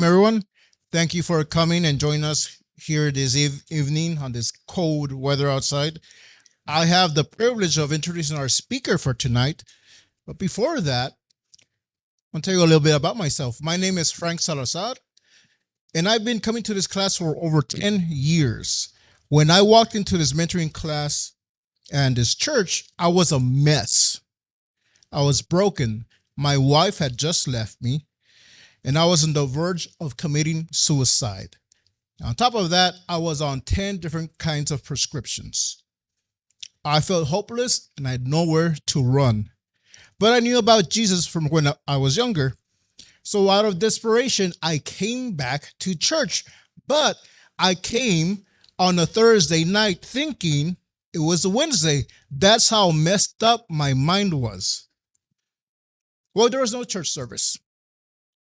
Welcome, everyone. Thank you for coming and joining us here this evening on this cold weather outside. I have the privilege of introducing our speaker for tonight. But before that, I'll tell you a little bit about myself. My name is Frank Salazar, and I've been coming to this class for over 10 years. When I walked into this mentoring class and this church, I was a mess. I was broken. My wife had just left me, and I was on the verge of committing suicide. On top of that, I was on 10 different kinds of prescriptions. I felt hopeless and I had nowhere to run. But I knew about Jesus from when I was younger. So out of desperation, I came back to church. But I came on a Thursday night thinking it was a Wednesday. That's how messed up my mind was. Well, there was no church service,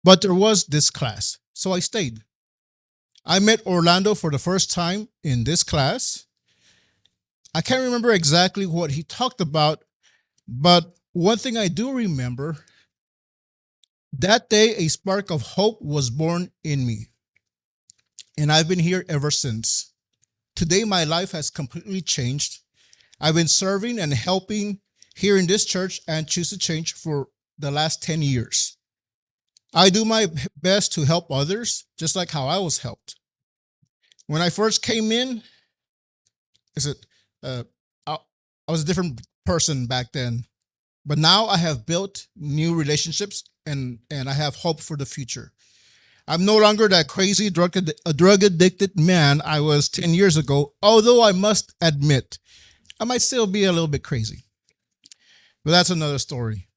but there was this class. So I stayed. I met Orlando for the first time in this class. I can't remember exactly what he talked about, but one thing I do remember, that day a spark of hope was born in me, and I've been here ever since. Today my life has completely changed. I've been serving and helping here in this church and Choose to Change for the last 10 years. I do my best to help others, just like how I was helped. When I first came in, I was a different person back then, but now I have built new relationships and I have hope for the future. I'm no longer that crazy drug addicted man I was 10 years ago, although I must admit, I might still be a little bit crazy. But that's another story.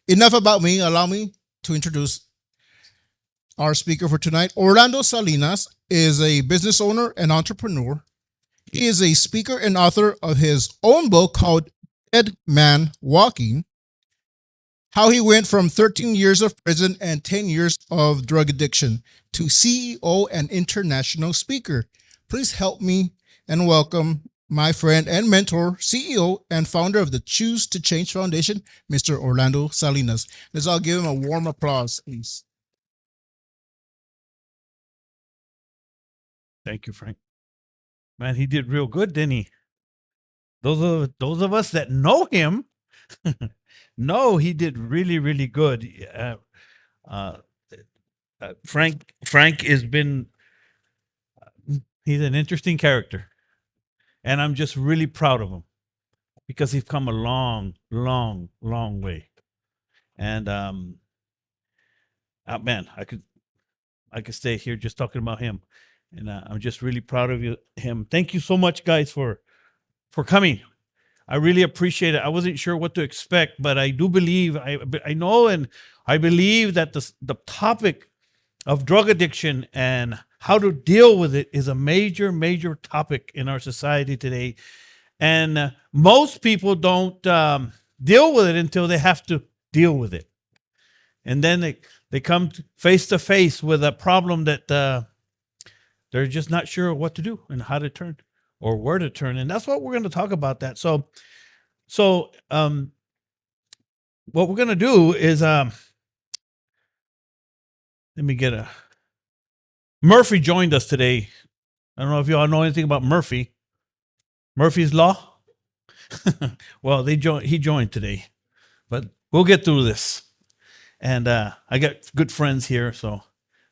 Enough about me. Allow me to introduce our speaker for tonight. Orlando Salinas is a business owner and entrepreneur. He is a speaker and author of his own book called Dead Man Walking: How He Went from 13 Years of Prison and 10 Years of Drug Addiction to CEO and international speaker. Please help me and welcome my friend and mentor, CEO and founder of the Choose to Change Foundation, Mr. Orlando Salinas. Let's all give him a warm applause, please. Thank you, Frank. Man, he did real good, didn't he? Those of us that know him know he did really, really good. Frank has been, he's an interesting character. And I'm just really proud of him because he's come a long, long, long way. And man, I could stay here just talking about him. And I'm just really proud of him. Thank you so much, guys, for coming. I really appreciate it. I wasn't sure what to expect, but I do believe, I know and I believe that the topic of drug addiction and how to deal with it is a major, major topic in our society today. And most people don't deal with it until they have to deal with it. And then they come face to face with a problem that they're just not sure what to do and how to turn or where to turn. And that's what we're going to talk about that. So what we're going to do is, let me get Murphy joined us today. I don't know if y'all know anything about Murphy's Law. Well, he joined today, but we'll get through this. And I got good friends here, so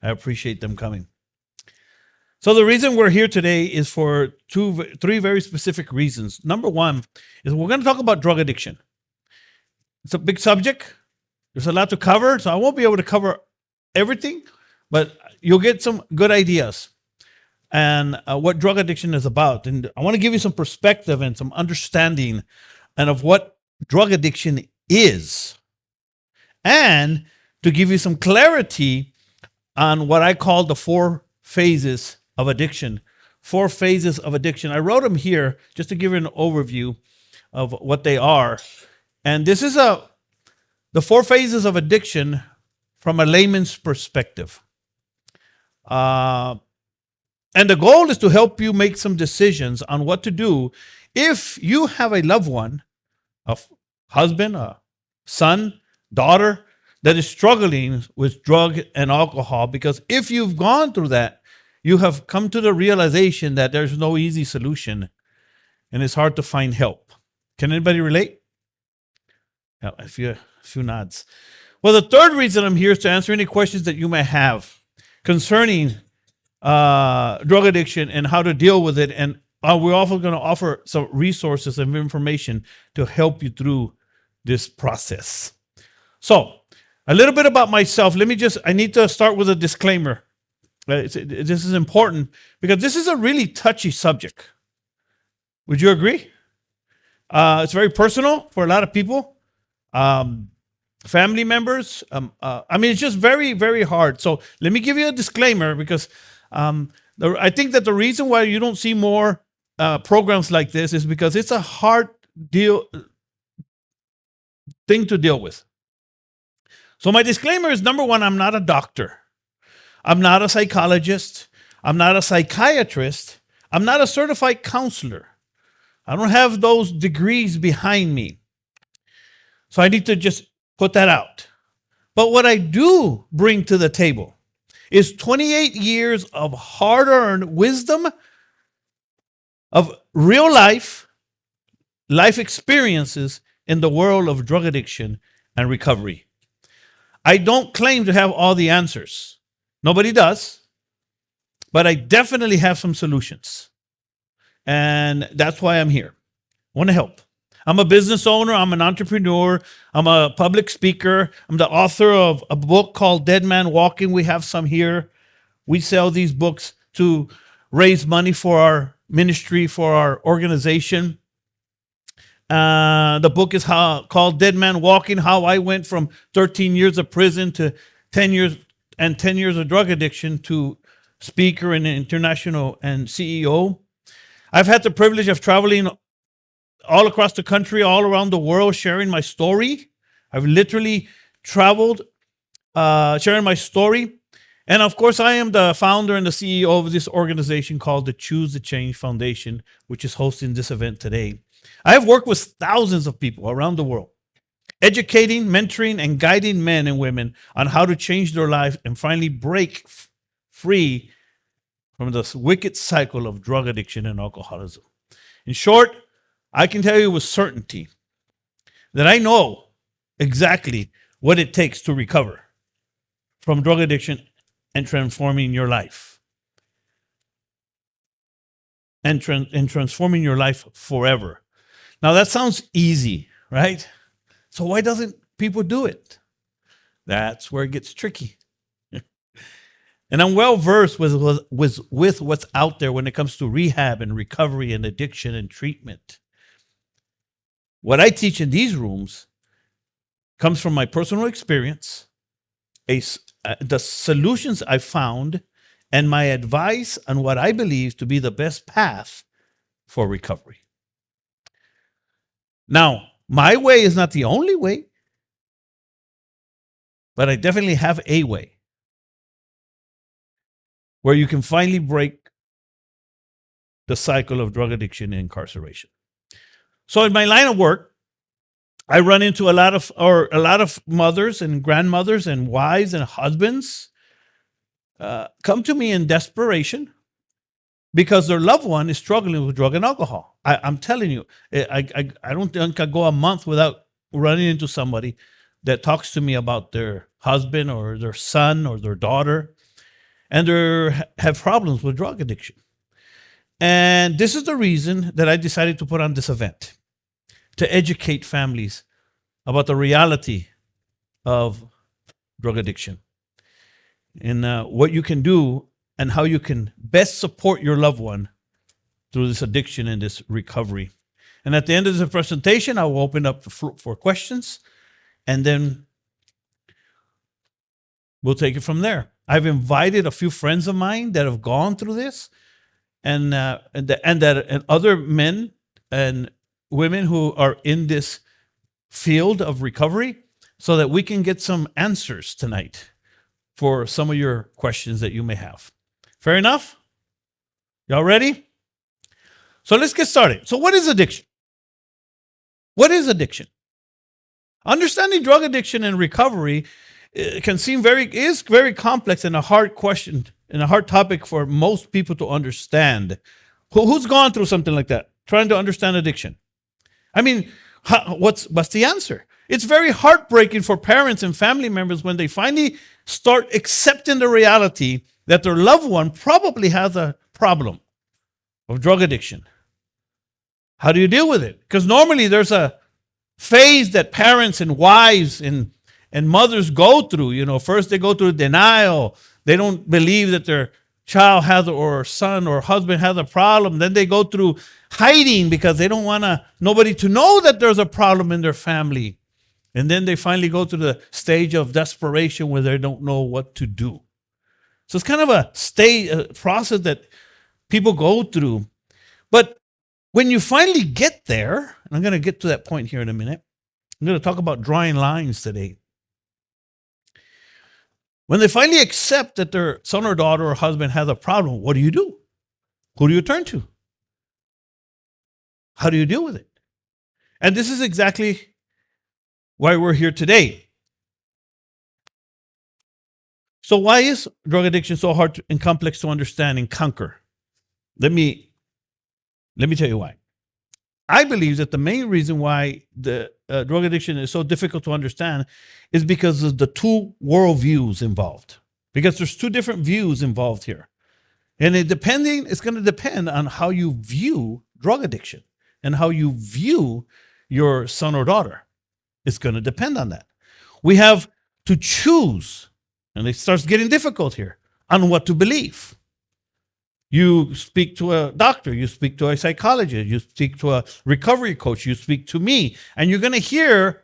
I appreciate them coming. So the reason we're here today is for three very specific reasons. Number one is we're going to talk about drug addiction. It's a big subject. There's a lot to cover, so I won't be able to cover everything, but you'll get some good ideas and what drug addiction is about. And I want to give you some perspective and some understanding and of what drug addiction is, and to give you some clarity on what I call the 4 phases of addiction. 4 phases of addiction. I wrote them here just to give you an overview of what they are. And this is the 4 phases of addiction from a layman's perspective. And the goal is to help you make some decisions on what to do if you have a loved one, a husband, a son, daughter, that is struggling with drug and alcohol, because if you've gone through that, you have come to the realization that there's no easy solution and it's hard to find help. Can anybody relate? Yeah, a few nods. Well, the third reason I'm here is to answer any questions that you may have concerning drug addiction and how to deal with it. And we're also going to offer some resources and information to help you through this process. So, a little bit about myself. I need to start with a disclaimer. This is important because this is a really touchy subject. Would you agree? It's very personal for a lot of people. Family members. It's just very, very hard. So let me give you a disclaimer because I think that the reason why you don't see more programs like this is because it's a hard thing to deal with. So my disclaimer is, number one, I'm not a doctor. I'm not a psychologist. I'm not a psychiatrist. I'm not a certified counselor. I don't have those degrees behind me. So I need to just put that out. But what I do bring to the table is 28 years of hard-earned wisdom, of real life experiences in the world of drug addiction and recovery. I don't claim to have all the answers. Nobody does. But I definitely have some solutions. And that's why I'm here. I want to help. I'm a business owner. I'm an entrepreneur. I'm a public speaker. I'm the author of a book called Dead Man Walking. We have some here. We sell these books to raise money for our ministry, for our organization. The book is called Dead Man Walking, how I went from 13 years of prison to 10 years and 10 years of drug addiction to speaker and international and CEO. I've had the privilege of traveling all across the country, all around the world, sharing my story. I've literally traveled sharing my story. And of course, I am the founder and the CEO of this organization called the Choose the Change Foundation, which is hosting this event today. I have worked with thousands of people around the world, educating, mentoring, and guiding men and women on how to change their life and finally break free from this wicked cycle of drug addiction and alcoholism. In short, I can tell you with certainty that I know exactly what it takes to recover from drug addiction and transforming your life. And transforming your life forever. Now, that sounds easy, right? So why doesn't people do it? That's where it gets tricky. And I'm well versed with what's out there when it comes to rehab and recovery and addiction and treatment. What I teach in these rooms comes from my personal experience, the solutions I found, and my advice on what I believe to be the best path for recovery. Now, my way is not the only way, but I definitely have a way where you can finally break the cycle of drug addiction and incarceration. So in my line of work, I run into a lot of mothers and grandmothers and wives and husbands come to me in desperation because their loved one is struggling with drug and alcohol. I'm telling you, I don't think I go a month without running into somebody that talks to me about their husband or their son or their daughter, and they have problems with drug addiction. And this is the reason that I decided to put on this event, to educate families about the reality of drug addiction and what you can do and how you can best support your loved one through this addiction and this recovery. And at the end of the presentation, I will open up for questions, and then we'll take it from there. I've invited a few friends of mine that have gone through this, and other men and women who are in this field of recovery, so that we can get some answers tonight for some of your questions that you may have. Fair enough? Y'all ready? So let's get started. So what is addiction? What is addiction? Understanding drug addiction and recovery it can seem is very complex and a hard question and a hard topic for most people to understand. Who's gone through something like that, trying to understand addiction? I mean, what's the answer? It's very heartbreaking for parents and family members when they finally start accepting the reality that their loved one probably has a problem of drug addiction. How do you deal with it? Because normally there's a phase that parents and wives and mothers go through. You know, first they go through denial. They don't believe that their child has or son or husband has a problem. Then they go through hiding because they don't want nobody to know that there's a problem in their family. And then they finally go to the stage of desperation where they don't know what to do. So it's kind of a process that people go through. But when you finally get there, and I'm going to get to that point here in a minute, I'm going to talk about drawing lines today. When they finally accept that their son or daughter or husband has a problem, what do you do? Who do you turn to? How do you deal with it? And this is exactly why we're here today. So why is drug addiction so hard and complex to understand and conquer? Let me tell you why. I believe that the main reason why the drug addiction is so difficult to understand is because of the two worldviews involved. Because there's two different views involved here. And it's going to depend on how you view drug addiction and how you view your son or daughter. It's going to depend on that. We have to choose, and it starts getting difficult here, on what to believe. You speak to a doctor, you speak to a psychologist, you speak to a recovery coach, you speak to me, and you're going to hear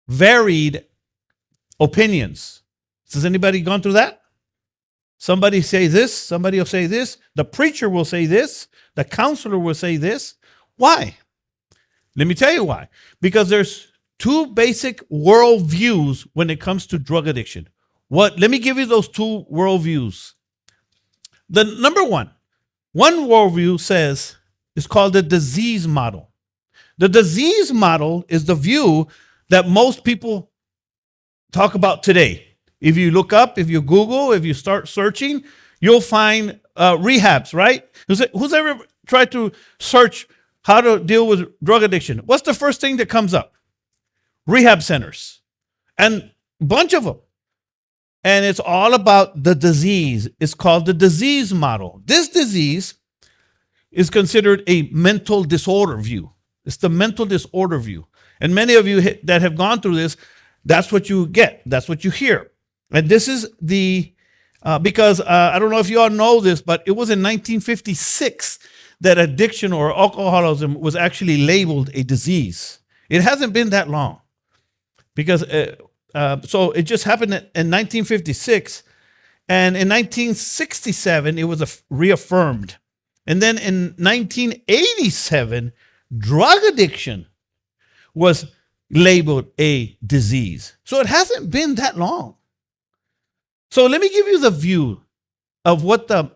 varied opinions. Has anybody gone through that? Somebody say this, somebody will say this, the preacher will say this, the counselor will say this. Why? Let me tell you why. Because there's two basic worldviews when it comes to drug addiction. Let me give you those two worldviews. The number one worldview says is called the disease model. The disease model is the view that most people talk about today. If you look up, if you Google, if you start searching, you'll find rehabs, right? Who's ever tried to search how to deal with drug addiction? What's the first thing that comes up? Rehab centers, and a bunch of them. And it's all about the disease. It's called the disease model. This disease is considered a mental disorder view. It's the mental disorder view. And many of you that have gone through this, that's what you get. That's what you hear. And this is because I don't know if you all know this, but it was in 1956 that addiction or alcoholism was actually labeled a disease. It hasn't been that long. Because so it just happened in 1956, and in 1967 it was reaffirmed, and then in 1987 drug addiction was labeled a disease. So it hasn't been that long. So let me give you the view of what the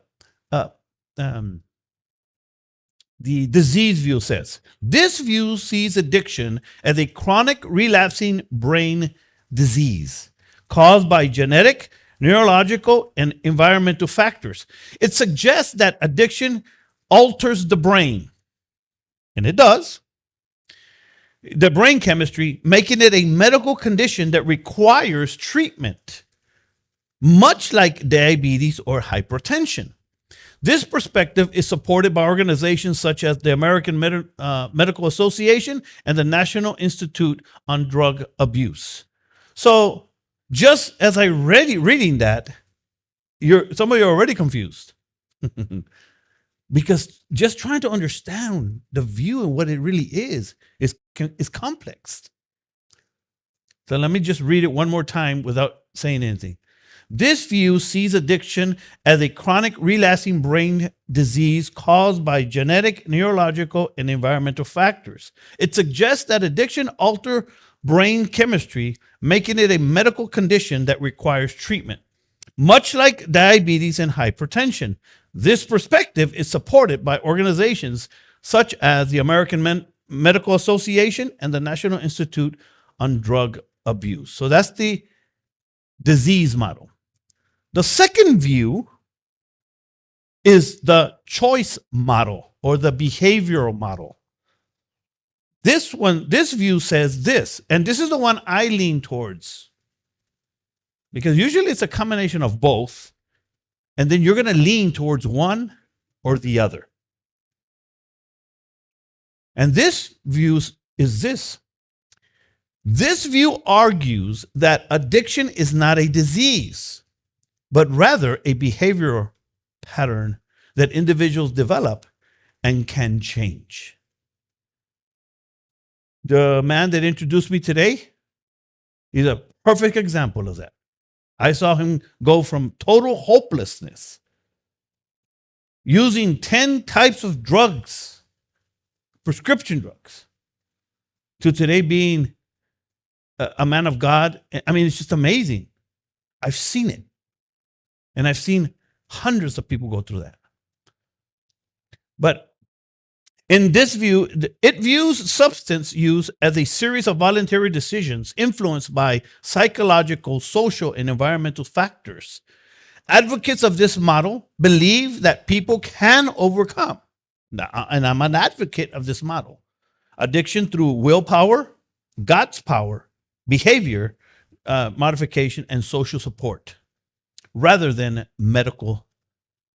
disease view says. This view sees addiction as a chronic relapsing brain disease caused by genetic, neurological, and environmental factors. It suggests that addiction alters the brain, and it does, the brain chemistry, making it a medical condition that requires treatment, much like diabetes or hypertension. This perspective is supported by organizations such as the American Medical Association and the National Institute on Drug Abuse. So just as I reading that, some of you are already confused. Because just trying to understand the view and what it really is complex. So let me just read it one more time without saying anything. This view sees addiction as a chronic relapsing brain disease caused by genetic, neurological, and environmental factors. It suggests that addiction alters brain chemistry, making it a medical condition that requires treatment, much like diabetes and hypertension. This perspective is supported by organizations such as the American Medical Association and the National Institute on Drug Abuse. So that's the disease model. The second view is the choice model or the behavioral model. This view says this, and this is the one I lean towards, because usually it's a combination of both, and then you're going to lean towards one or the other. And this view is this. This view argues that addiction is not a disease, but rather a behavioral pattern that individuals develop and can change. The man that introduced me today is a perfect example of that. I saw him go from total hopelessness, using 10 types of drugs, prescription drugs, to today being a man of God. I mean, it's just amazing. I've seen it. And I've seen hundreds of people go through that. But in this view, it views substance use as a series of voluntary decisions influenced by psychological, social, and environmental factors. Advocates of this model believe that people can overcome, and I'm an advocate of this model, addiction through willpower, God's power, behavior modification, and social support, rather than medical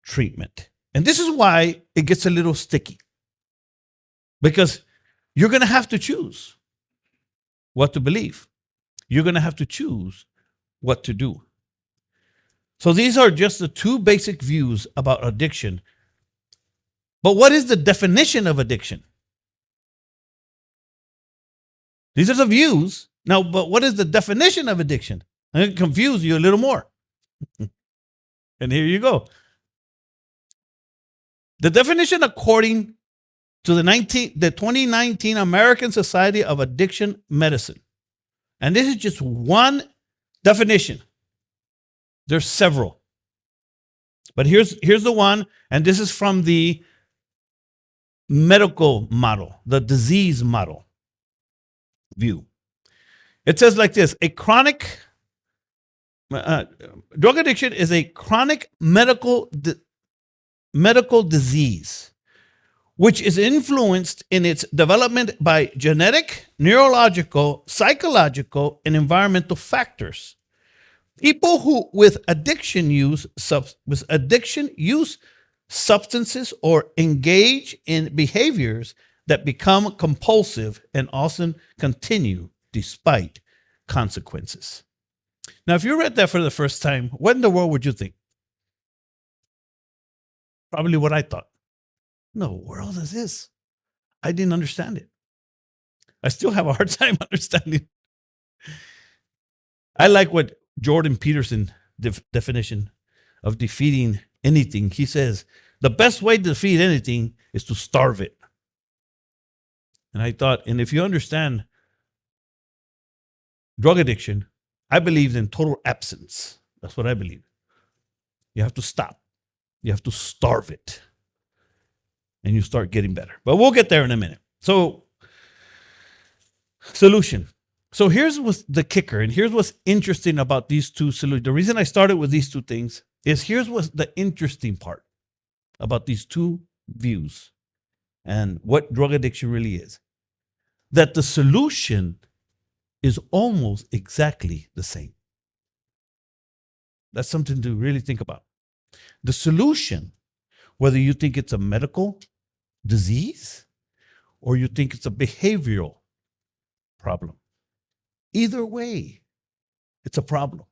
treatment. And this is why it gets a little sticky, because you're going to have to choose what to believe. You're going to have to choose what to do. So these are just the two basic views about addiction. But what is the definition of addiction? These are the views. Now, but what is the definition of addiction? I'm going to confuse you a little more. And here you go. The definition, according to the 2019 American Society of Addiction Medicine, and this is just one definition. There's several, but here's the one, and this is from the medical model, the disease model view. It says like this: a chronic drug addiction is a chronic medical disease which is influenced in its development by genetic, neurological, psychological, and environmental factors. People who with addiction use substances or engage in behaviors that become compulsive and often continue despite consequences. Now, if you read that for the first time, what in the world would you think? Probably what I thought. In the world is this? I didn't understand it. I still have a hard time understanding. I like what Jordan Peterson definition of defeating anything. He says, the best way to defeat anything is to starve it. And I thought, and if you understand drug addiction, I believe in total absence. That's what I believe. You have to stop. You have to starve it. And you start getting better. But we'll get there in a minute. So, solution. So here's what's the kicker, and here's what's interesting about these two solutions. The reason I started with these two things is here's what's the interesting part about these two views and what drug addiction really is. That the solution is almost exactly the same. That's something to really think about. The solution, whether you think it's a medical disease or you think it's a behavioral problem, either way, it's a problem.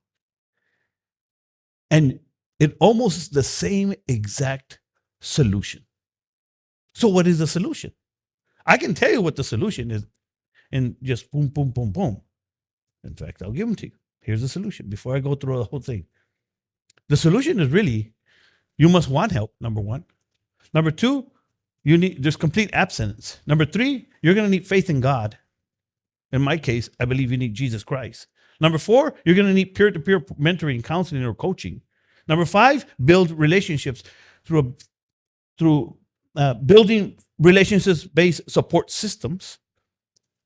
And it almost is the same exact solution. So what is the solution? I can tell you what the solution is in just boom, boom, boom, boom. In fact, I'll give them to you. Here's the solution before I go through the whole thing. The solution is really, you must want help, number one. Number two, there's complete abstinence. Number three, you're going to need faith in God. In my case, I believe you need Jesus Christ. Number four, you're going to need peer-to-peer mentoring, counseling, or coaching. Number five, build relationships through building relationships-based support systems,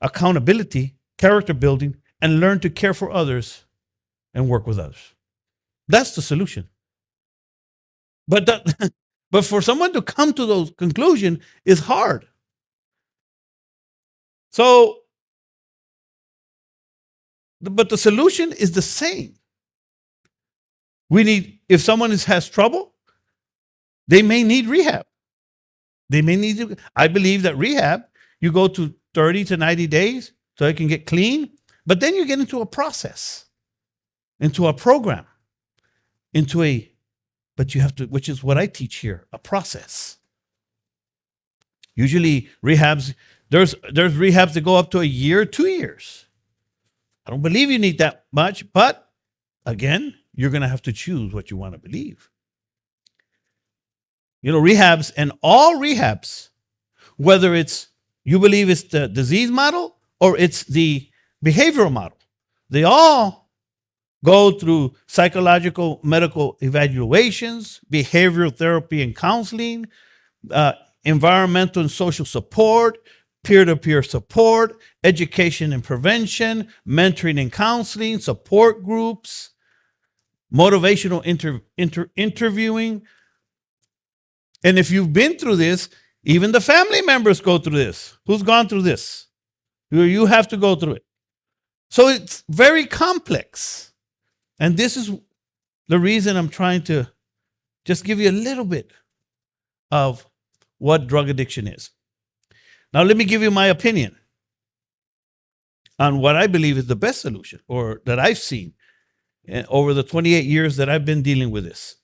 accountability, character building, and learn to care for others and work with others. That's the solution. But that, but for someone to come to those conclusion is hard. So, but the solution is the same. We need, if someone has trouble, they may need rehab. They may need to, I believe that rehab, you go to 30 to 90 days so it can get clean, but then you get into a process, into a program, into a, but you have to, which is what I teach here, a process. Usually rehabs, there's rehabs that go up to a year, 2 years. I don't believe you need that much, but again, you're going to have to choose what you want to believe. You know, rehabs and all rehabs, whether it's you believe it's the disease model or it's the behavioral model, they all go through psychological medical evaluations, behavioral therapy and counseling, environmental and social support, peer-to-peer support, education and prevention, mentoring and counseling, support groups, motivational interviewing. And if you've been through this, even the family members go through this. Who's gone through this? You have to go through it. So it's very complex. And this is the reason I'm trying to just give you a little bit of what drug addiction is. Now, let me give you my opinion on what I believe is the best solution, or that I've seen over the 28 years that I've been dealing with this.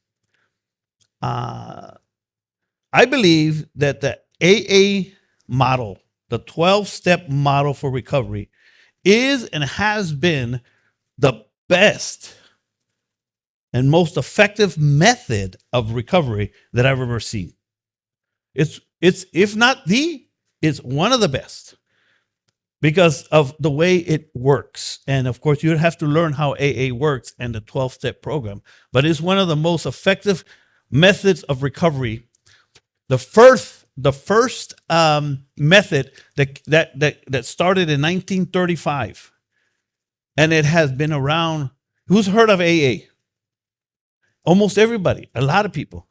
I believe that the AA model, the 12-step model for recovery, is and has been the best and most effective method of recovery that I've ever seen. It's if not the, it's one of the best because of the way it works. And of course, you have to learn how AA works and the 12-step program, but it's one of the most effective methods of recovery. The first method that started in 1935, and it has been around. Who's heard of AA? Almost everybody, a lot of people.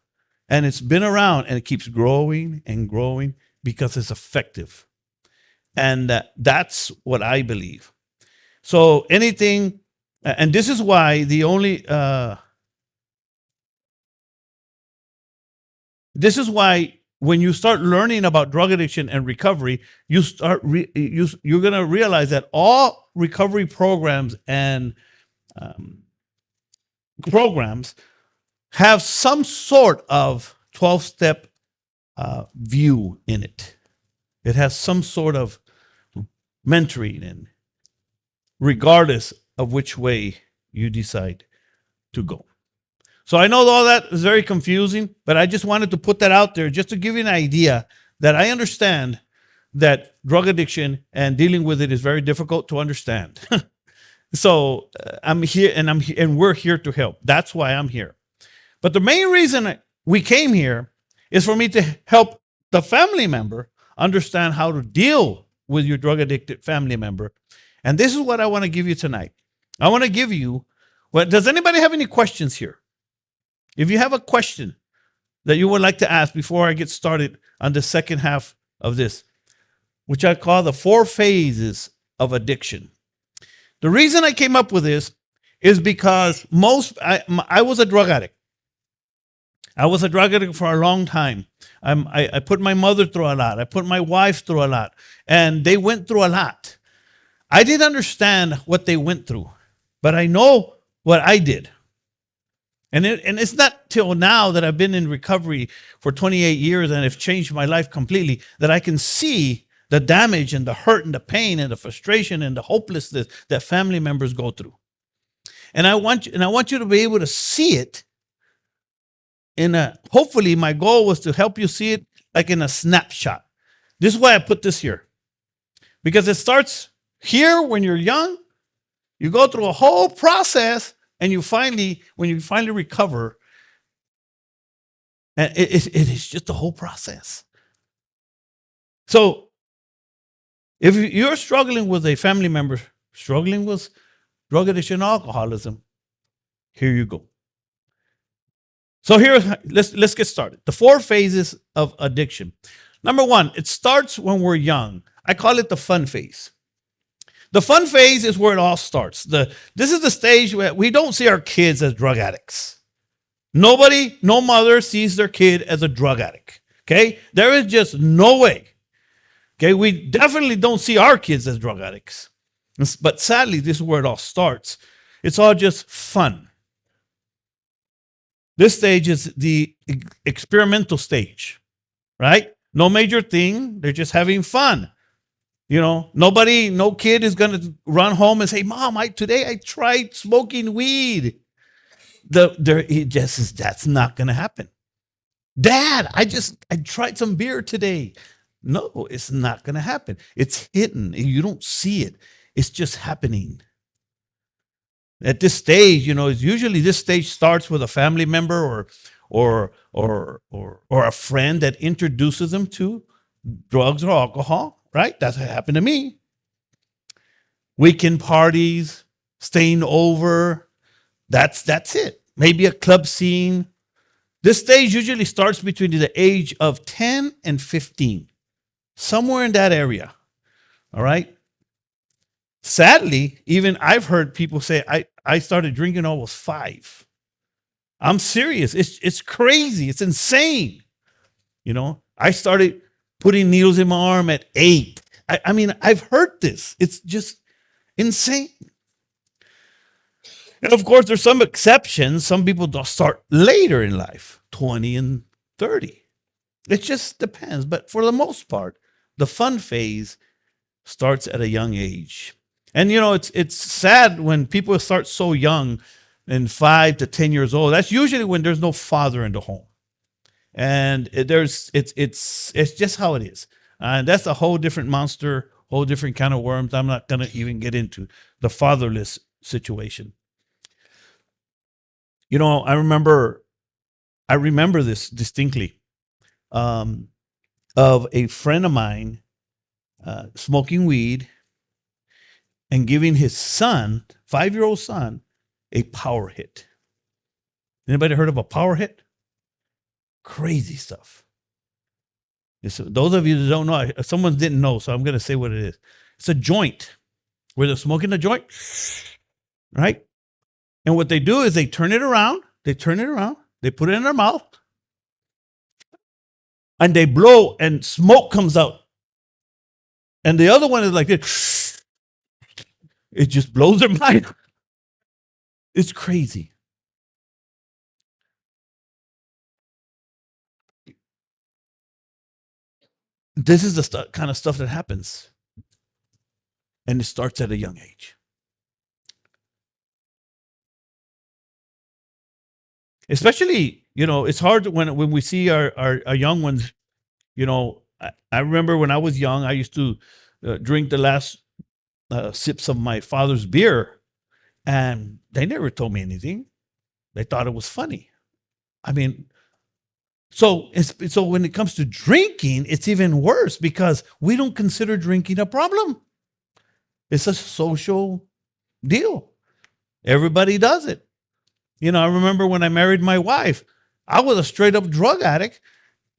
And it's been around and it keeps growing and growing because it's effective. And that's what I believe. So anything, and this is why the only, this is why when you start learning about drug addiction and recovery, you start you're going to realize that all recovery programs and programs have some sort of 12-step view in it. It has some sort of mentoring, and regardless of which way you decide to go. So I know all that is very confusing, but I just wanted to put that out there just to give you an idea that I understand that drug addiction and dealing with it is very difficult to understand. So I'm here, and we're here to help. That's why I'm here. But the main reason we came here is for me to help the family member understand how to deal with your drug addicted family member. And this is what I want to give you tonight. I want to give you, well, does anybody have any questions here? If you have a question that you would like to ask before I get started on the second half of this, which I call the 4 phases of addiction. The reason I came up with this is because I was a drug addict. I was a drug addict for a long time. I put my mother through a lot. I put my wife through a lot. And they went through a lot. I didn't understand what they went through, but I know what I did. And it's not till now that I've been in recovery for 28 years and have changed my life completely that I can see the damage and the hurt and the pain and the frustration and the hopelessness that family members go through. And I want you to be able to see it hopefully my goal was to help you see it like in a snapshot. This is why I put this here. Because it starts here when you're young, you go through a whole process, and when you finally recover, and it is just a whole process. So if you're struggling with a family member struggling with drug addiction, alcoholism, Here you go. So here, let's get started. The four phases of addiction. Number one, it starts when we're young. I call it the fun phase. The fun phase is where it all starts. This is the stage where we don't see our kids as drug addicts. Nobody, no mother sees their kid as a drug addict. Okay, there is just no way. Okay, we definitely don't see our kids as drug addicts. But sadly, this is where it all starts. It's all just fun. This stage is the experimental stage, right? No major thing. They're just having fun. No kid is going to run home and say, Mom, today I tried smoking weed. That's not going to happen. Dad, I tried some beer today. No, it's not going to happen. It's hidden. You don't see it. It's just happening. At this stage, it's usually this stage starts with a family member or a friend that introduces them to drugs or alcohol, right? That's what happened to me. Weekend parties, staying over, that's it. Maybe a club scene. This stage usually starts between the age of 10 and 15, somewhere in that area. All right. Sadly, even I've heard people say, I started drinking when I was 5. I'm serious. It's crazy. It's insane. I started putting needles in my arm at 8. I mean, I've heard this. It's just insane. And of course, there's some exceptions. Some people don't start later in life, 20 and 30. It just depends. But for the most part, the fun phase starts at a young age. And it's sad when people start so young, and 5 to 10 years old. That's usually when there's no father in the home, and it's just how it is. And that's a whole different monster, whole different kind of worms. I'm not gonna even get into the fatherless situation. I remember this distinctly, of a friend of mine smoking weed and giving his son, 5-year-old son, a power hit. Anybody heard of a power hit? Crazy stuff. Those of you that don't know, someone didn't know, so I'm going to say what it is. It's a joint where they're smoking a joint, right? And what they do is they turn it around, they put it in their mouth, and they blow, and smoke comes out. And the other one is like this. It just blows their mind. It's crazy. This is the kind of stuff that happens. And it starts at a young age. Especially, it's hard when we see our young ones. I remember when I was young, I used to drink the last sips of my father's beer, and they never told me anything. They thought it was funny. I mean, so when it comes to drinking, it's even worse because we don't consider drinking a problem. It's a social deal. Everybody does it. I remember when I married my wife, I was a straight up drug addict,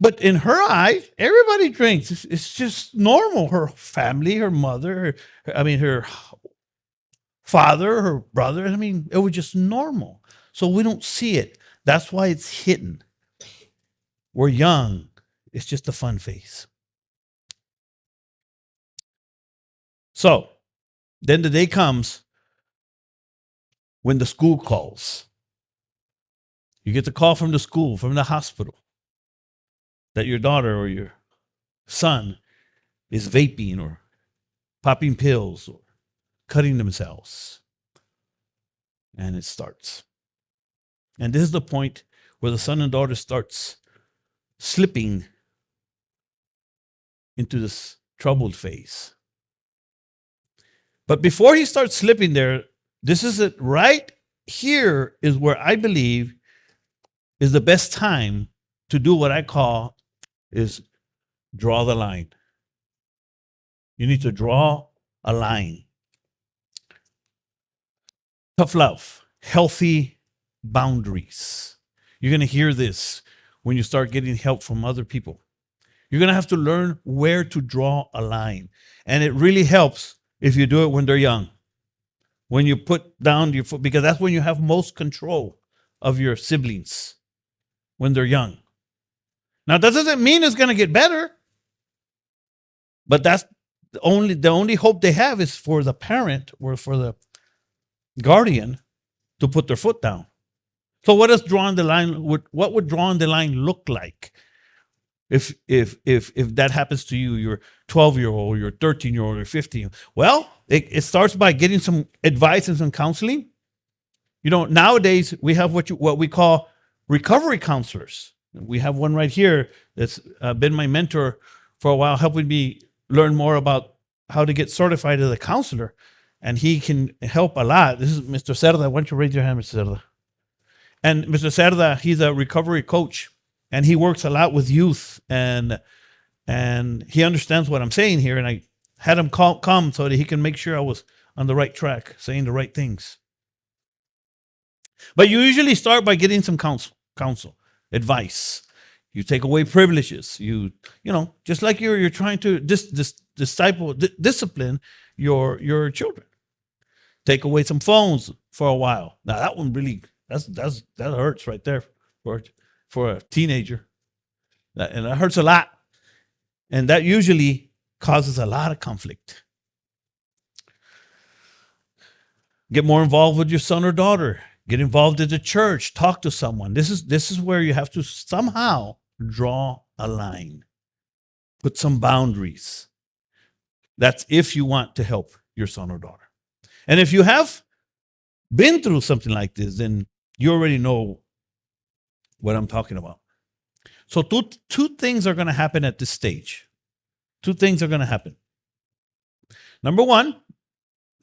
but in her eyes, everybody drinks. It's just normal. Her family, her mother, her father, her brother. It was just normal. So we don't see it. That's why it's hidden. We're young. It's just a fun phase. So then the day comes when the school calls. You get the call from the school, from the hospital, that your daughter or your son is vaping or popping pills or cutting themselves. And it starts. And this is the point where the son and daughter starts slipping into this troubled phase. But before he starts slipping there, this is it right here is where I believe is the best time to do what I call is draw the line. You need to draw a line. Tough love, healthy boundaries. You're going to hear this when you start getting help from other people. You're going to have to learn where to draw a line. And it really helps if you do it when they're young. When you put down your foot, because that's when you have most control of your siblings, when they're young. Now, that doesn't mean it's going to get better, but that's the only hope they have is for the parent or for the guardian to put their foot down. So what does drawing the line, what would drawing the line look like? If that happens to you, your 12-year-old, your 13-year-old, or 15, well, it starts by getting some advice and some counseling. You know, nowadays we have what we call recovery counselors. We have one right here that's been my mentor for a while, helping me learn more about how to get certified as a counselor, and he can help a lot. This is Mr. Cerda. Why don't you raise your hand, Mr. Cerda? And Mr. Cerda, he's a recovery coach, and he works a lot with youth, and he understands what I'm saying here. And I had him come so that he can make sure I was on the right track, saying the right things. But you usually start by getting some counsel, advice. You take away privileges. You know, just like you're trying to discipline your children. Take away some phones for a while. Now that one really that hurts right there for a teenager, and that hurts a lot, and that usually causes a lot of conflict. Get more involved with your son or daughter. Get involved in the church. Talk to someone. This is where you have to somehow draw a line. Put some boundaries. That's if you want to help your son or daughter. And if you have been through something like this, then you already know what I'm talking about. So two things are going to happen at this stage. Two things are going to happen. Number one,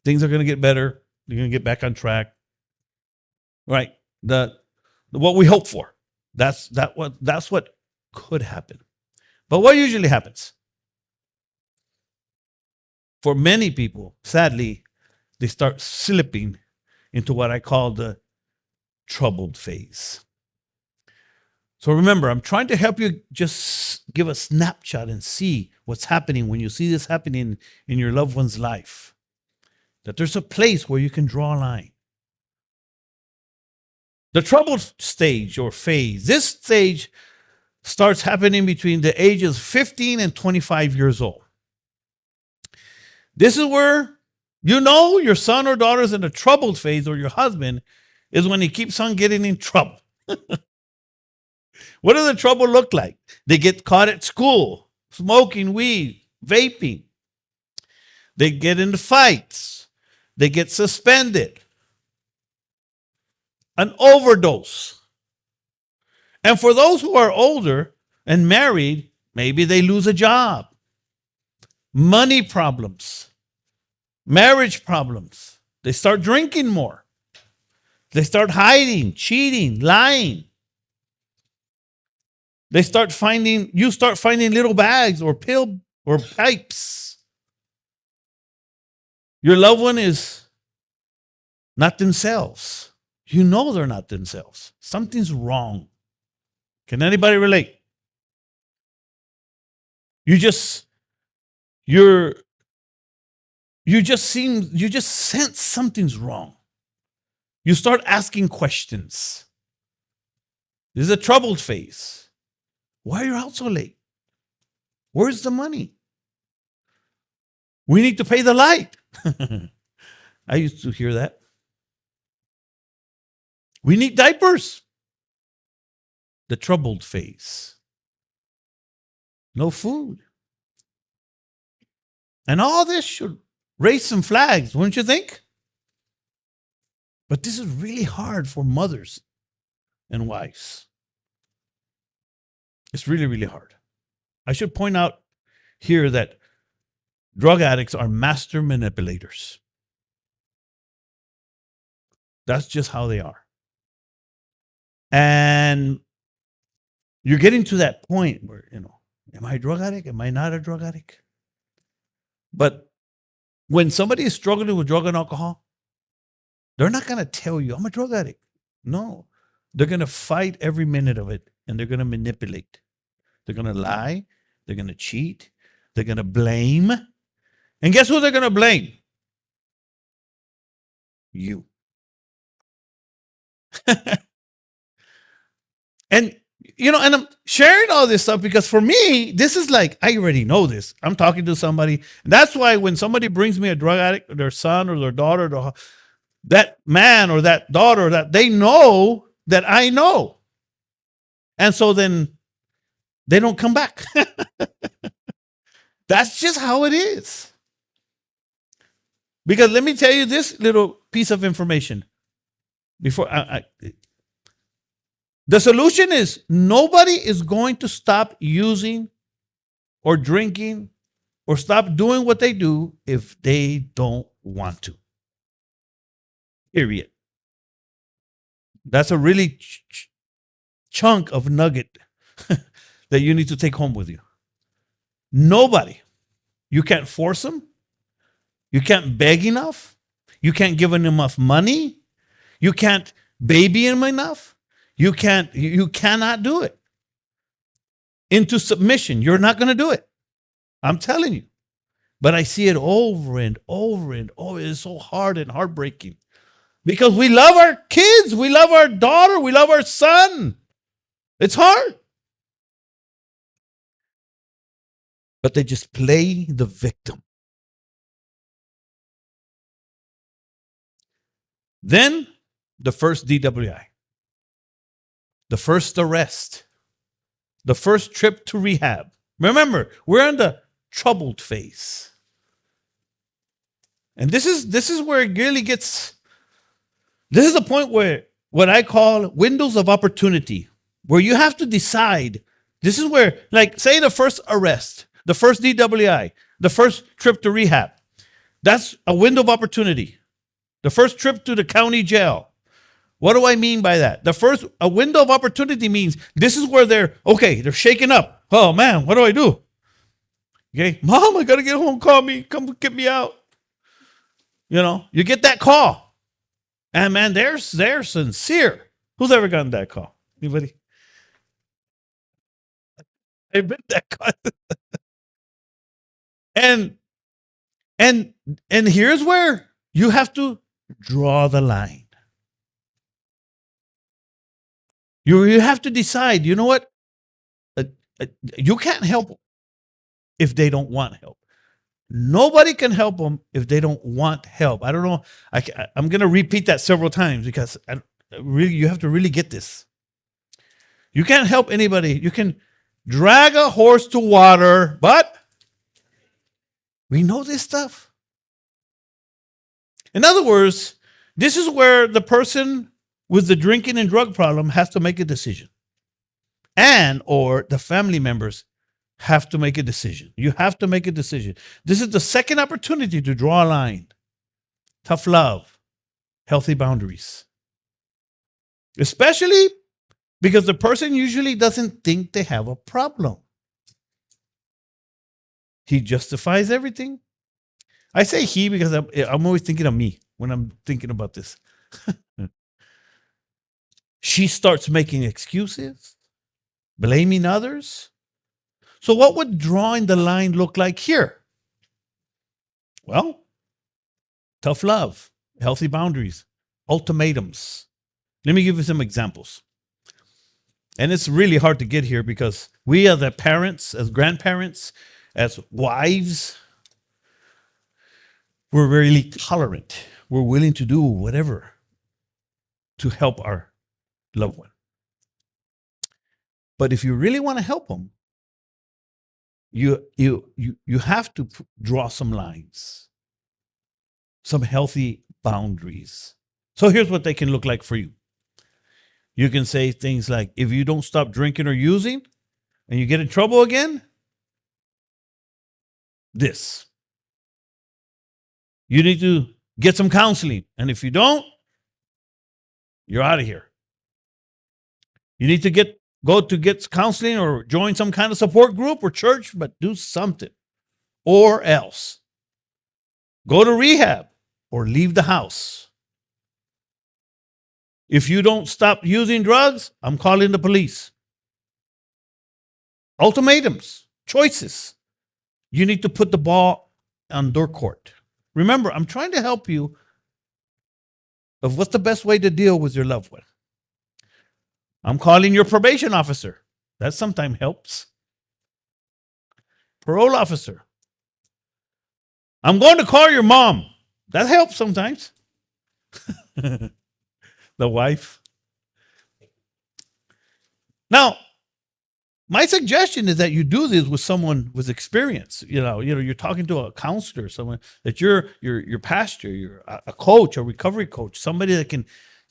things are going to get better. You're going to get back on track. Right. What we hope for. That's what could happen. But what usually happens? For many people, sadly, they start slipping into what I call the troubled phase. So remember, I'm trying to help you just give a snapshot and see what's happening when you see this happening in your loved one's life. That there's a place where you can draw a line. The troubled stage or phase, this stage starts happening between the ages 15 and 25 years old. This is where you know your son or daughter's in the troubled phase, or your husband is when he keeps on getting in trouble. What does the trouble look like? They get caught at school, smoking weed, vaping. They get into fights. They get suspended. An overdose. And for those who are older and married, maybe they lose a job. Money problems. Marriage problems. They start drinking more. They start hiding, cheating, lying. You start finding little bags or pill or pipes. Your loved one is not themselves. You know they're not themselves. Something's wrong. Can anybody relate? You just sense something's wrong. You start asking questions. This is a troubled phase. Why are you out so late? Where's the money? We need to pay the light. I used to hear that. We need diapers. The troubled phase. No food. And all this should raise some flags, wouldn't you think? But this is really hard for mothers and wives. It's really, really hard. I should point out here that drug addicts are master manipulators. That's just how they are. And you're getting to that point where, am I a drug addict? Am I not a drug addict? But when somebody is struggling with drug and alcohol, they're not going to tell you, I'm a drug addict. No. They're going to fight every minute of it, and they're going to manipulate. They're going to lie. They're going to cheat. They're going to blame. And guess who they're going to blame? You. And, and I'm sharing all this stuff because for me, this is like, I already know this. I'm talking to somebody. And that's why when somebody brings me a drug addict, or their son or their daughter, that man or that daughter, that they know that I know. And so then they don't come back. That's just how it is. Because let me tell you this little piece of information before the solution is nobody is going to stop using or drinking or stop doing what they do if they don't want to. Period. That's a really chunk of nugget that you need to take home with you. Nobody. You can't force them. You can't beg enough. You can't give them enough money. You can't baby them enough. You cannot do it. Into submission. You're not going to do it. I'm telling you. But I see it over and over and over. It's so hard and heartbreaking. Because we love our kids. We love our daughter. We love our son. It's hard. But they just play the victim. Then the first DWI, the first arrest, the first trip to rehab. Remember, we're in the troubled phase. And this is where it really gets, this is the point where what I call windows of opportunity, where you have to decide. This is where, like, say the first arrest, the first DWI, the first trip to rehab. That's a window of opportunity. The first trip to the county jail. What do I mean by that? A window of opportunity means this is where they're shaking up. Oh man, what do I do? Okay, Mom, I gotta get home. Call me, come get me out. You get that call. And man, they're sincere. Who's ever gotten that call? Anybody? I've been that call. And here's where you have to draw the line. You have to decide, you know what? You can't help them if they don't want help. Nobody can help them if they don't want help. I don't know. I'm going to repeat that several times because you have to really get this. You can't help anybody. You can drag a horse to water, but we know this stuff. In other words, this is where the person with the drinking and drug problem has to make a decision. And or the family members have to make a decision. You have to make a decision. This is the second opportunity to draw a line. Tough love, healthy boundaries. Especially because the person usually doesn't think they have a problem. He justifies everything. I say he because I'm always thinking of me when I'm thinking about this. She starts making excuses, blaming others. So what would drawing the line look like here? Well, tough love, healthy boundaries, ultimatums. Let me give you some examples. And it's really hard to get here because we are the parents, as grandparents, as wives, we're really tolerant. We're willing to do whatever to help our loved one. But if you really want to help them, you have to draw some lines, some healthy boundaries. So here's what they can look like for you. You can say things like, if you don't stop drinking or using and you get in trouble again, this. You need to get some counseling. And if you don't, you're out of here. You need to go to get counseling or join some kind of support group or church, but do something. Or else. Go to rehab or leave the house. If you don't stop using drugs, I'm calling the police. Ultimatums, choices. You need to put the ball on their court. Remember, I'm trying to help you of what's the best way to deal with your loved one. I'm calling your probation officer. That sometimes helps. Parole officer. I'm going to call your mom. That helps sometimes. The wife. Now, my suggestion is that you do this with someone with experience. You're talking to a counselor, someone that your pastor, you're a coach, a recovery coach, somebody that can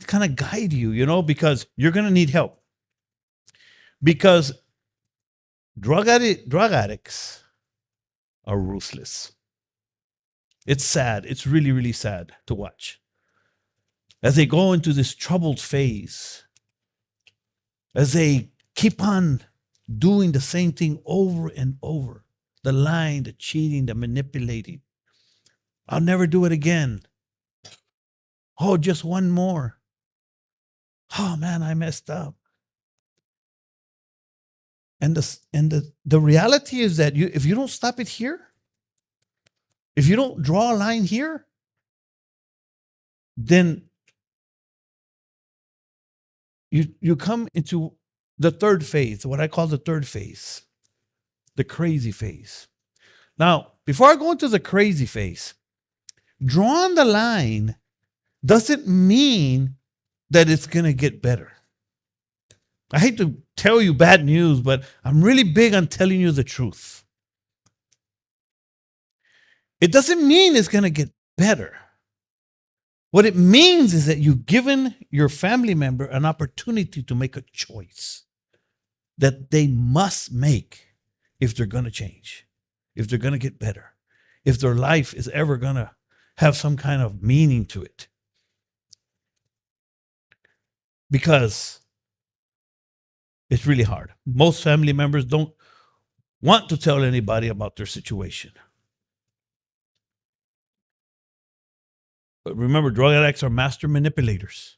kind of guide you, because you're going to need help. Because drug addicts are ruthless. It's sad. It's really, really sad to watch. As they go into this troubled phase, as they keep on doing the same thing over and over, the lying, the cheating, the manipulating. I'll never do it again. Oh, just one more. Oh man, I messed up. And the reality is that if you don't stop it here, if you don't draw a line here, then you come into the third phase, what I call the third phase, the crazy phase. Now, before I go into the crazy phase, drawing the line doesn't mean that it's going to get better. I hate to tell you bad news, but I'm really big on telling you the truth. It doesn't mean it's going to get better. What it means is that you've given your family member an opportunity to make a choice that they must make if they're going to change, if they're going to get better, if their life is ever going to have some kind of meaning to it. Because it's really hard. Most family members don't want to tell anybody about their situation. But remember, drug addicts are master manipulators.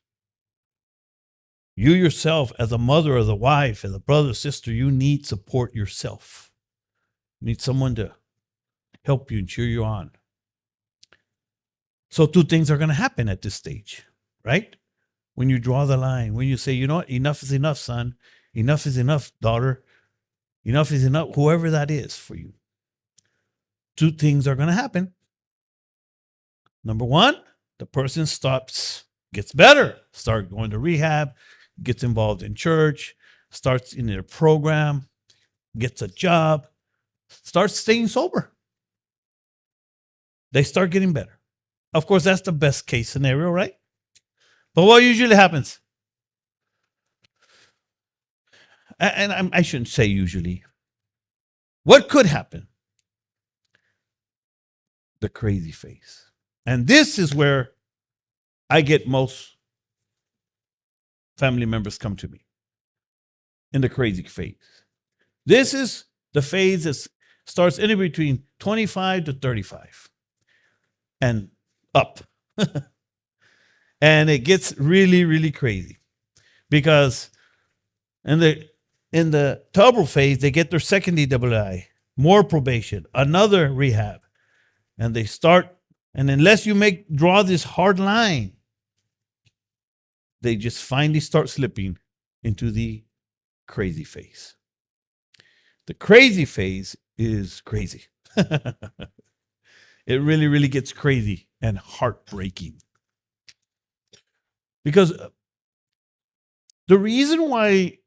You yourself, as a mother, as a wife, as a brother, sister, you need support yourself. You need someone to help you and cheer you on. So two things are going to happen at this stage, right? When you draw the line, when you say, you know what, enough is enough, son. Enough is enough, daughter. Enough is enough, whoever that is for you. Two things are going to happen. Number one, the person gets better, start going to rehab, gets involved in church, starts in their program, gets a job, starts staying sober. They start getting better. Of course, that's the best case scenario, right? But what usually happens? And I shouldn't say usually. What could happen? The crazy phase. And this is where I get most family members come to me in the crazy phase. This is the phase that starts anywhere between 25 to 35 and up. And it gets really, really crazy because in the trouble phase, they get their second DWI, more probation, another rehab, and they start. And unless you draw this hard line, they just finally start slipping into the crazy phase. The crazy phase is crazy. It really, really gets crazy and heartbreaking. Because the reason why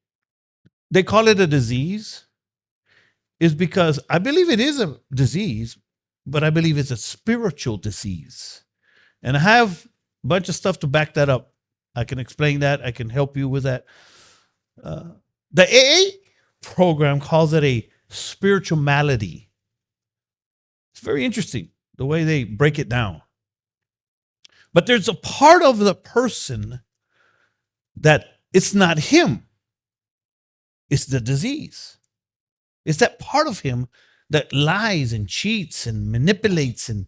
they call it a disease is because I believe it is a disease, but I believe it's a spiritual disease. And I have a bunch of stuff to back that up. I can explain that. I can help you with that. The AA program calls it a spiritual malady. It's very interesting the way they break it down. But there's a part of the person that it's not him. It's the disease. It's that part of him that lies and cheats and manipulates and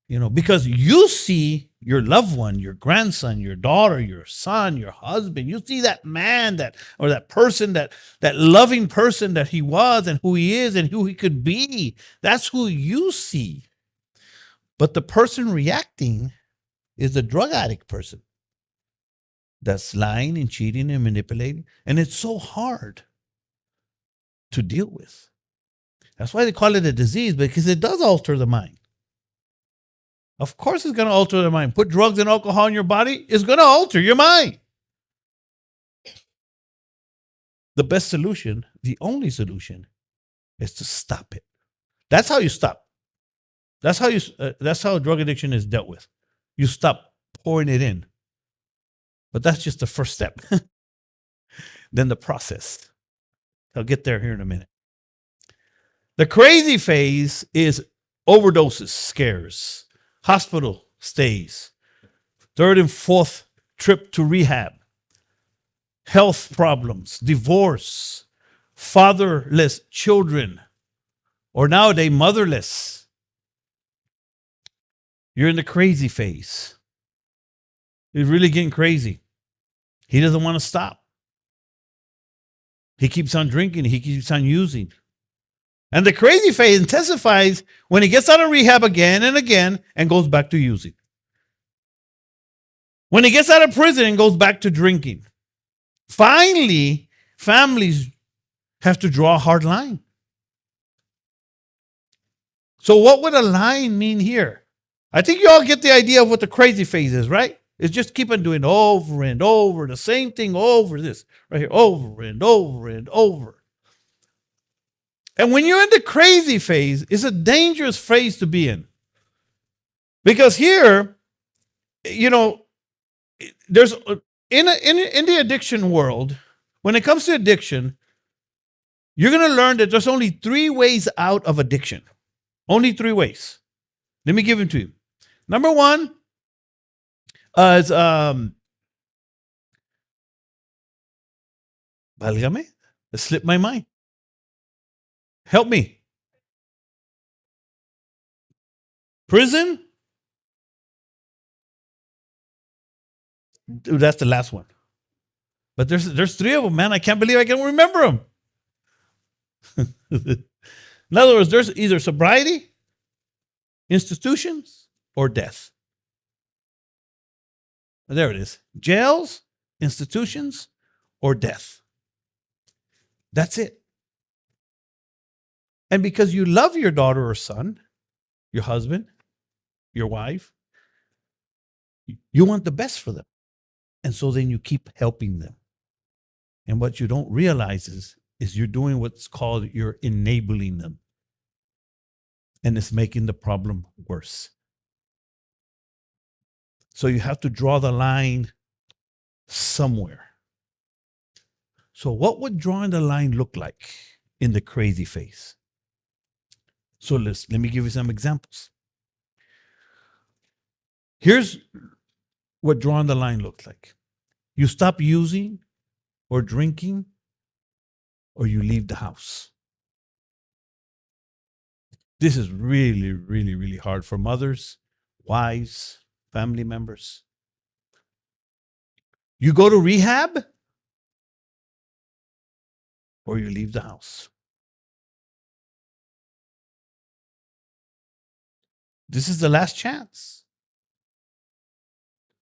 Because you see your loved one, your grandson, your daughter, your son, your husband, you see that man or that person, that loving person that he was and who he is and who he could be. That's who you see. But the person reacting is the drug addict person that's lying and cheating and manipulating. And it's so hard to deal with. That's why they call it a disease, because it does alter the mind. Of course, it's going to alter the mind. Put drugs and alcohol in your body, it's going to alter your mind. The best solution, the only solution, is to stop it. That's how you stop. That's how drug addiction is dealt with. You stop pouring it in. But that's just the first step. Then the process. I'll get there here in a minute. The crazy phase is overdoses, scares, hospital stays, third and fourth trip to rehab, health problems, divorce, fatherless children, or nowadays motherless. You're in the crazy phase. It's really getting crazy. He doesn't want to stop. He keeps on drinking. He keeps on using. And the crazy phase intensifies when he gets out of rehab again and again and goes back to using. When he gets out of prison and goes back to drinking. Finally, families have to draw a hard line. So what would a line mean here? I think you all get the idea of what the crazy phase is, right? It's just keep on doing over and over, the same thing over this, right here, over and over and over. And when you're in the crazy phase, it's a dangerous phase to be in. Because here, there's in the addiction world, when it comes to addiction, you're going to learn that there's only 3 ways out of addiction. Only 3 ways. Let me give them to you. Number 1 is válgame, it slipped my mind. Help me. Prison. Dude, that's the last one. But there's 3 of them, man. I can't believe I can remember them. In other words, there's either sobriety, institutions, or death. There it is. Jails, institutions, or death. That's it. And because you love your daughter or son, your husband, your wife, you want the best for them. And so then you keep helping them. And what you don't realize is you're doing what's called you're enabling them. And it's making the problem worse. So you have to draw the line somewhere. So what would drawing the line look like in the crazy phase? So let me give you some examples. Here's what drawing the line looks like. You stop using or drinking, or you leave the house. This is really, really, really hard for mothers, wives, family members. You go to rehab, or you leave the house. This is the last chance.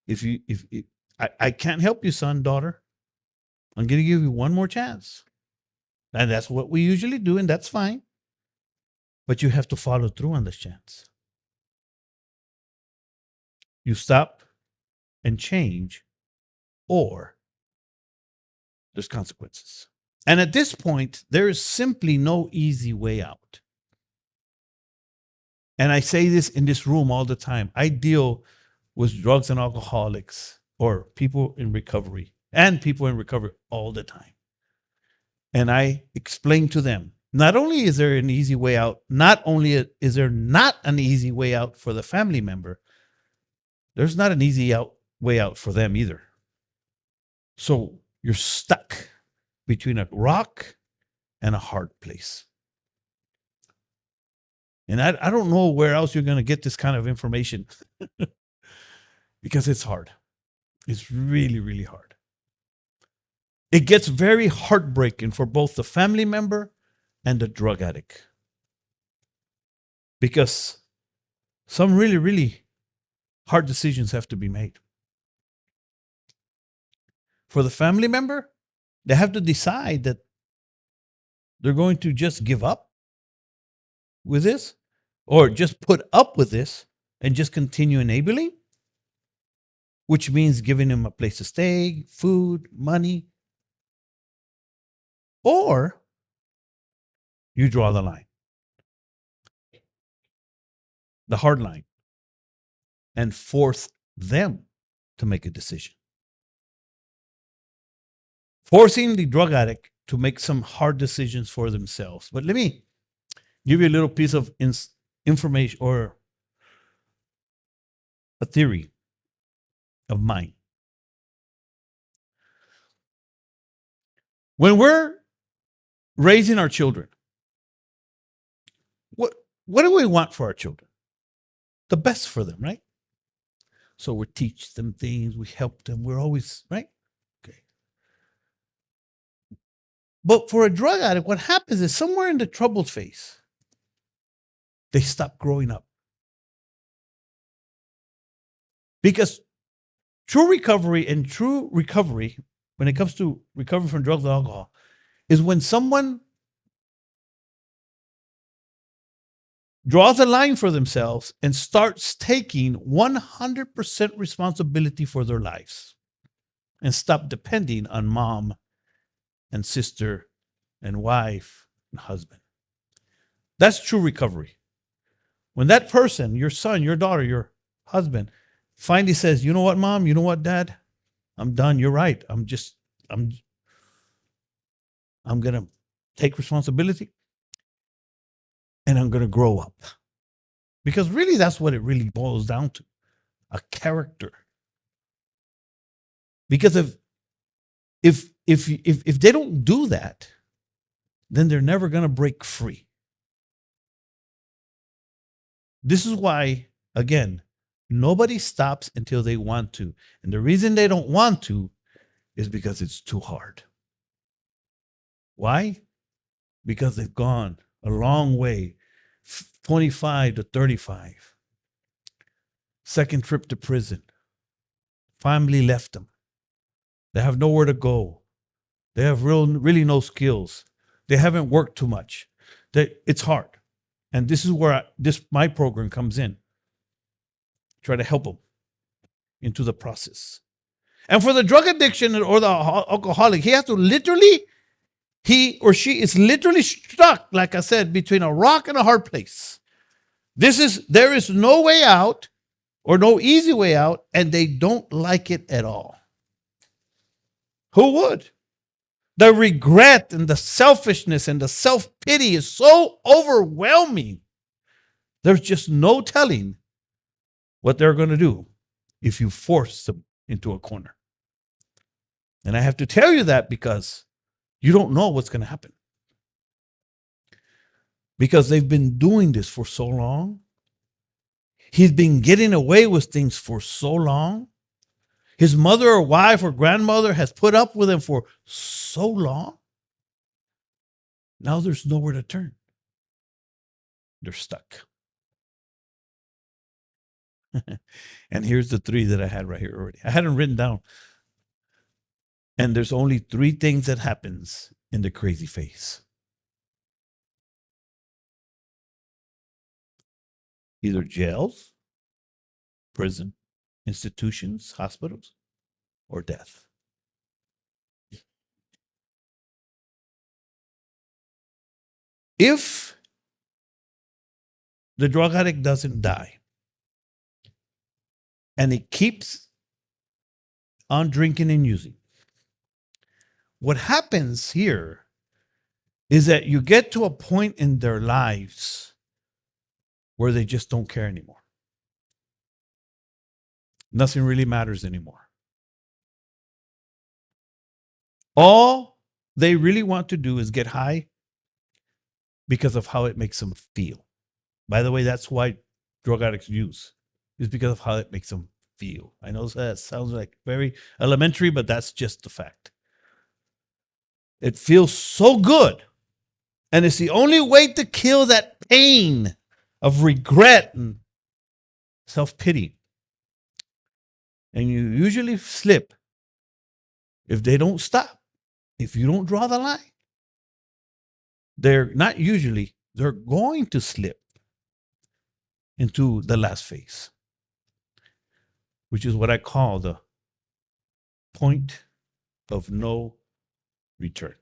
If I can't help you, son, daughter. I'm going to give you one more chance. And that's what we usually do, and that's fine. But you have to follow through on this chance. You stop and change, or there's consequences. And at this point, there is simply no easy way out. And I say this in this room all the time. I deal with drugs and alcoholics or people in recovery and people in recovery all the time. And I explain to them, not only is there an easy way out, not only is there not an easy way out for the family member, there's not an easy way out for them either. So you're stuck between a rock and a hard place. And I don't know where else you're going to get this kind of information because it's hard. It's really, really hard. It gets very heartbreaking for both the family member and the drug addict because some really, really hard decisions have to be made. For the family member, they have to decide that they're going to just give up with this or just put up with this and just continue enabling, which means giving him a place to stay, food, money, or you draw the line, the hard line, and force them to make a decision. Forcing the drug addict to make some hard decisions for themselves. But let me give you a little piece of information or a theory of mine. When we're raising our children, what do we want for our children? The best for them, right? So we teach them things, we help them, we're always, right? Okay. But for a drug addict, what happens is somewhere in the troubled phase, they stop growing up. Because true recovery, when it comes to recovery from drugs and alcohol, is when someone draws a line for themselves and starts taking 100% responsibility for their lives and stop depending on mom and sister and wife and husband. That's true recovery. When that person, your son, your daughter, your husband, finally says, you know what, mom, you know what, dad, I'm done. You're right. I'm going to take responsibility and I'm going to grow up. Because really, that's what it really boils down to, a character. Because if they don't do that, then they're never going to break free. This is why, again, nobody stops until they want to. And the reason they don't want to is because it's too hard. Why? Because they've gone a long way, 25 to 35. Second trip to prison. Family left them. They have nowhere to go. They have really no skills. They haven't worked too much. It's hard. And this is where my program comes in. Try to help them into the process. And for the drug addiction or the alcoholic, he or she is literally stuck, like I said, between a rock and a hard place. There is no way out or no easy way out, and they don't like it at all. Who would? The regret and the selfishness and the self-pity is so overwhelming. There's just no telling what they're going to do if you force them into a corner. And I have to tell you that because you don't know what's going to happen. Because they've been doing this for so long. He's been getting away with things for so long. His mother or wife or grandmother has put up with him for so long. Now there's nowhere to turn. They're stuck. And here's the 3 that I had right here already. I had them written down. And there's only 3 things that happens in the crazy phase. Either jails, prison, institutions, hospitals, or death. If the drug addict doesn't die and he keeps on drinking and using, what happens here is that you get to a point in their lives where they just don't care anymore. Nothing really matters anymore. All they really want to do is get high because of how it makes them feel. By the way, that's why drug addicts use, is because of how it makes them feel. I know that sounds like very elementary, but that's just the fact. It feels so good. And it's the only way to kill that pain of regret and self-pity. And you usually slip if they don't stop, if you don't draw the line. They're not usually, they're going to slip into the last phase, which is what I call the point of no return.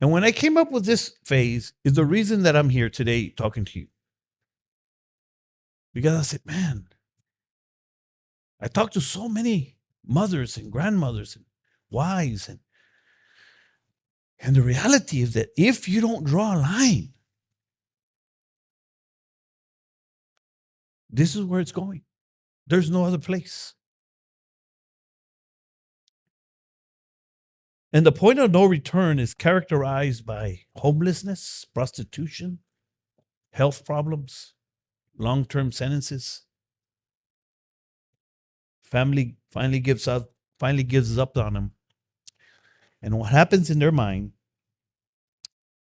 And when I came up with this phase is the reason that I'm here today talking to you. Because I said, man, I talked to so many mothers and grandmothers and wives, and the reality is that if you don't draw a line, this is where it's going. There's no other place. And the point of no return is characterized by homelessness, prostitution, health problems, long-term sentences. Family finally gives up on them. And what happens in their mind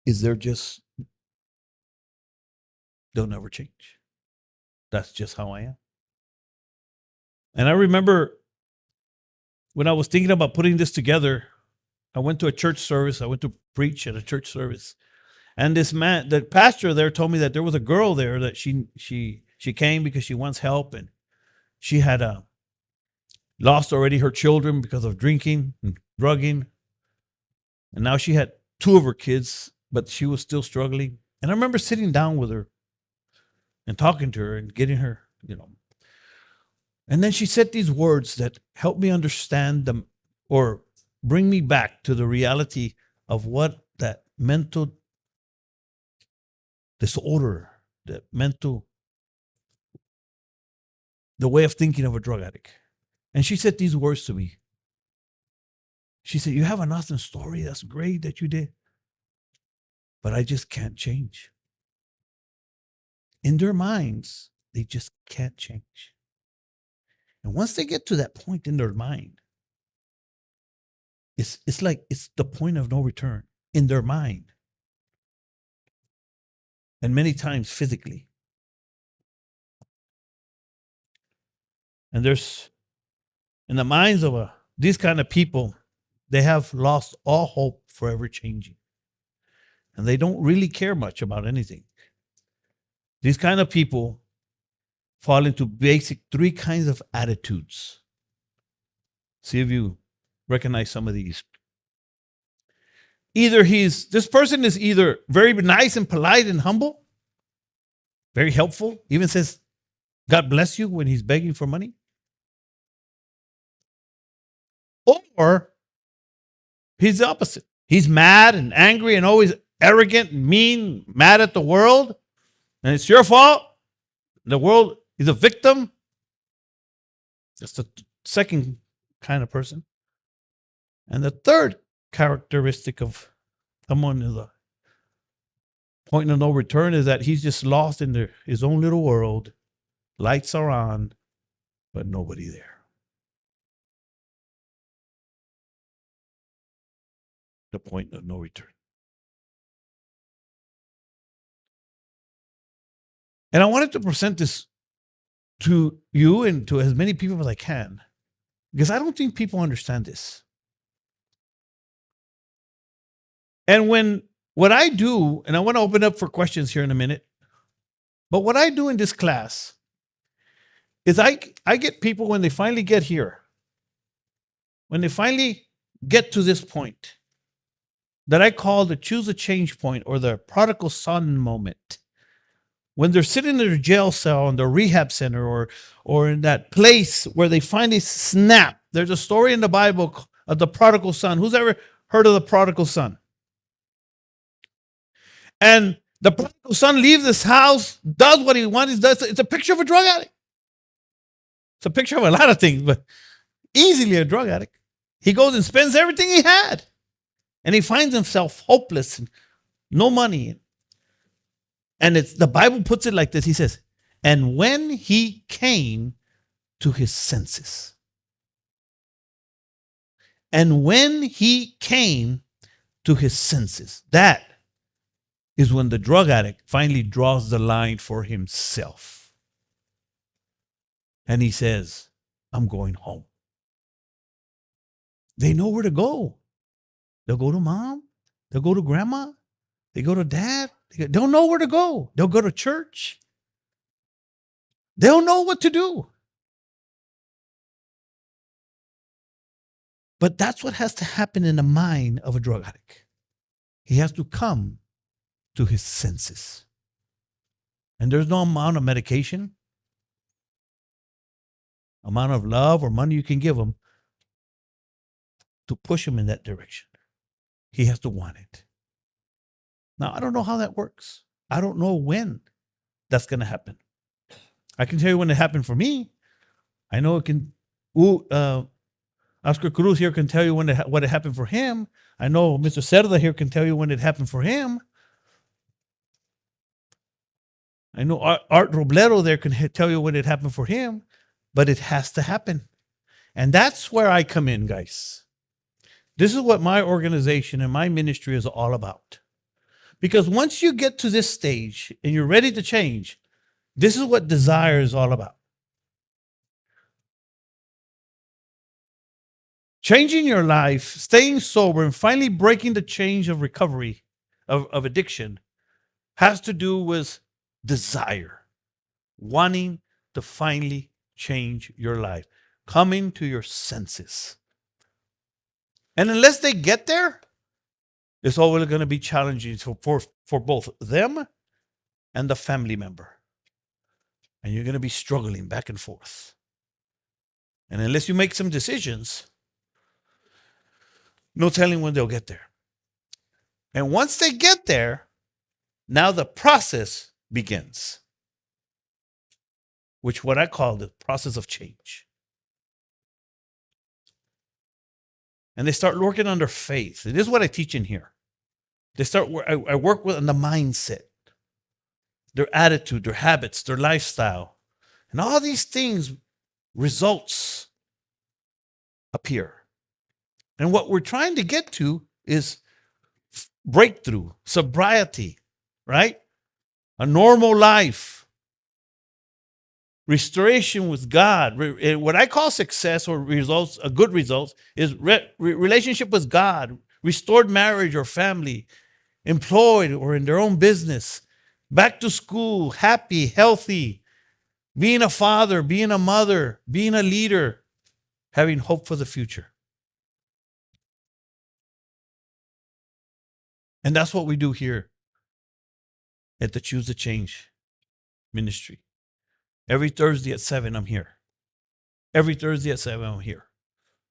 is they'll never change. That's just how I am. And I remember when I was thinking about putting this together, I went to a church service. I went to preach at a church service. And this man, the pastor there, told me that there was a girl there that she came because she wants help, and she had lost already her children because of drinking and drugging. And now she had 2 of her kids, but she was still struggling. And I remember sitting down with her and talking to her and getting her, And then she said these words that helped me understand them, or bring me back to the reality of what that mental disorder, the way of thinking of a drug addict. And she said these words to me. She said, "You have an awesome story. That's great that you did. But I just can't change." In their minds, they just can't change. And once they get to that point in their mind, it's like it's the point of no return in their mind. And many times physically. And there's, in the minds of these kind of people, they have lost all hope for ever changing. And they don't really care much about anything. These kind of people fall into basic 3 kinds of attitudes. See if you recognize some of these. This person is either very nice and polite and humble, very helpful, even says, "God bless you" when he's begging for money. Or he's the opposite. He's mad and angry and always arrogant and mean, mad at the world. And it's your fault. The world is a victim. That's the second kind of person. And the third characteristic of someone in the point of no return is that he's just lost in his own little world. Lights are on, but nobody there. The point of no return. And I wanted to present this to you and to as many people as I can, because I don't think people understand this. And what I do, and I want to open up for questions here in a minute, but what I do in this class is I get people when they finally get here, when they finally get to this point that I call the choose a change point, or the prodigal son moment. When they're sitting in their jail cell in their rehab center, or in that place where they finally snap. There's a story in the Bible of the prodigal son. Who's ever heard of the prodigal son? And the prodigal son leaves his house, does what he wants. It's a picture of a drug addict. It's a picture of a lot of things, but easily a drug addict. He goes and spends everything he had. And he finds himself hopeless and no money. And it's the Bible puts it like this. He says, and when he came to his senses. And when he came to his senses, that is when the drug addict finally draws the line for himself. And he says, I'm going home. They know where to go. They'll go to mom. They'll go to grandma. They go to dad. They'll know where to go. They'll go to church. They'll know what to do. But that's what has to happen in the mind of a drug addict. He has to come to his senses. And there's no amount of medication, amount of love or money you can give him to push him in that direction. He has to want it. Now, I don't know how that works. I don't know when that's going to happen. I can tell you when it happened for me. I know it can. Oscar Cruz here can tell you when what it happened for him. I know Mr. Cerda here can tell you when it happened for him. I know Art Robledo there can tell you when it happened for him, but it has to happen. And that's where I come in, guys. This is what my organization and my ministry is all about. Because once you get to this stage and you're ready to change, this is what desire is all about. Changing your life, staying sober, and finally breaking the chains of recovery, of addiction, has to do with desire, wanting to finally change your life, coming to your senses. And unless they get there, it's always going to be challenging for both them and the family member. And you're going to be struggling back and forth. And unless you make some decisions, no telling when they'll get there. And once they get there, now the process begins, which what I call the process of change. And they start working on their faith. It is what I teach in here. I work with the mindset, their attitude, their habits, their lifestyle. And all these things, results appear. And what we're trying to get to is breakthrough, sobriety, right? A normal life, restoration with God. What I call success or results, a good results, is relationship with God, restored marriage or family, employed or in their own business, back to school, happy, healthy, being a father, being a mother, being a leader, having hope for the future. And that's what we do here at the Choose to Change ministry. Every Thursday at 7, I'm here. Every Thursday at 7, I'm here.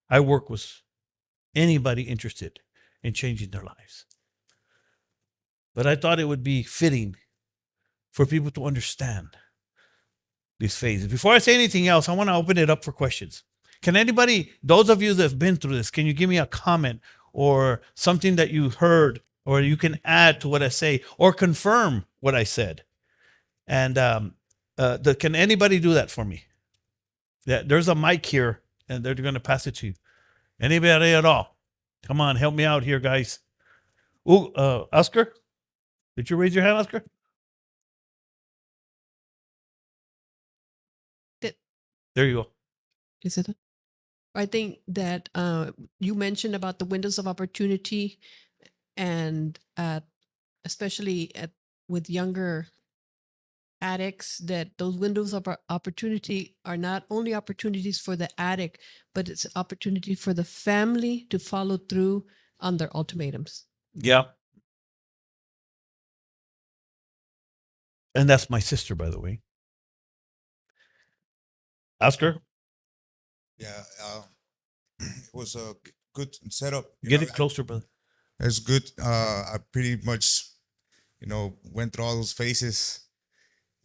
I work with anybody interested in changing their lives. But I thought it would be fitting for people to understand these phases. Before I say anything else, I want to open it up for questions. Can anybody, those of you that have been through this, can you give me a comment or something that you heard, or you can add to what I say or confirm what I said? And can anybody do that for me? Yeah, there's a mic here, and they're going to pass it to you. Anybody at all? Come on, help me out here, guys. Ooh, Oscar? Did you raise your hand, Oscar? There you go. Is it? I think that you mentioned about the windows of opportunity, and especially with younger addicts, that those windows of opportunity are not only opportunities for the addict, but it's opportunity for the family to follow through on their ultimatums. Yeah. And that's my sister, by the way. Oscar? Yeah, it was a good setup. Get it closer, brother. It's good. I pretty much, went through all those phases,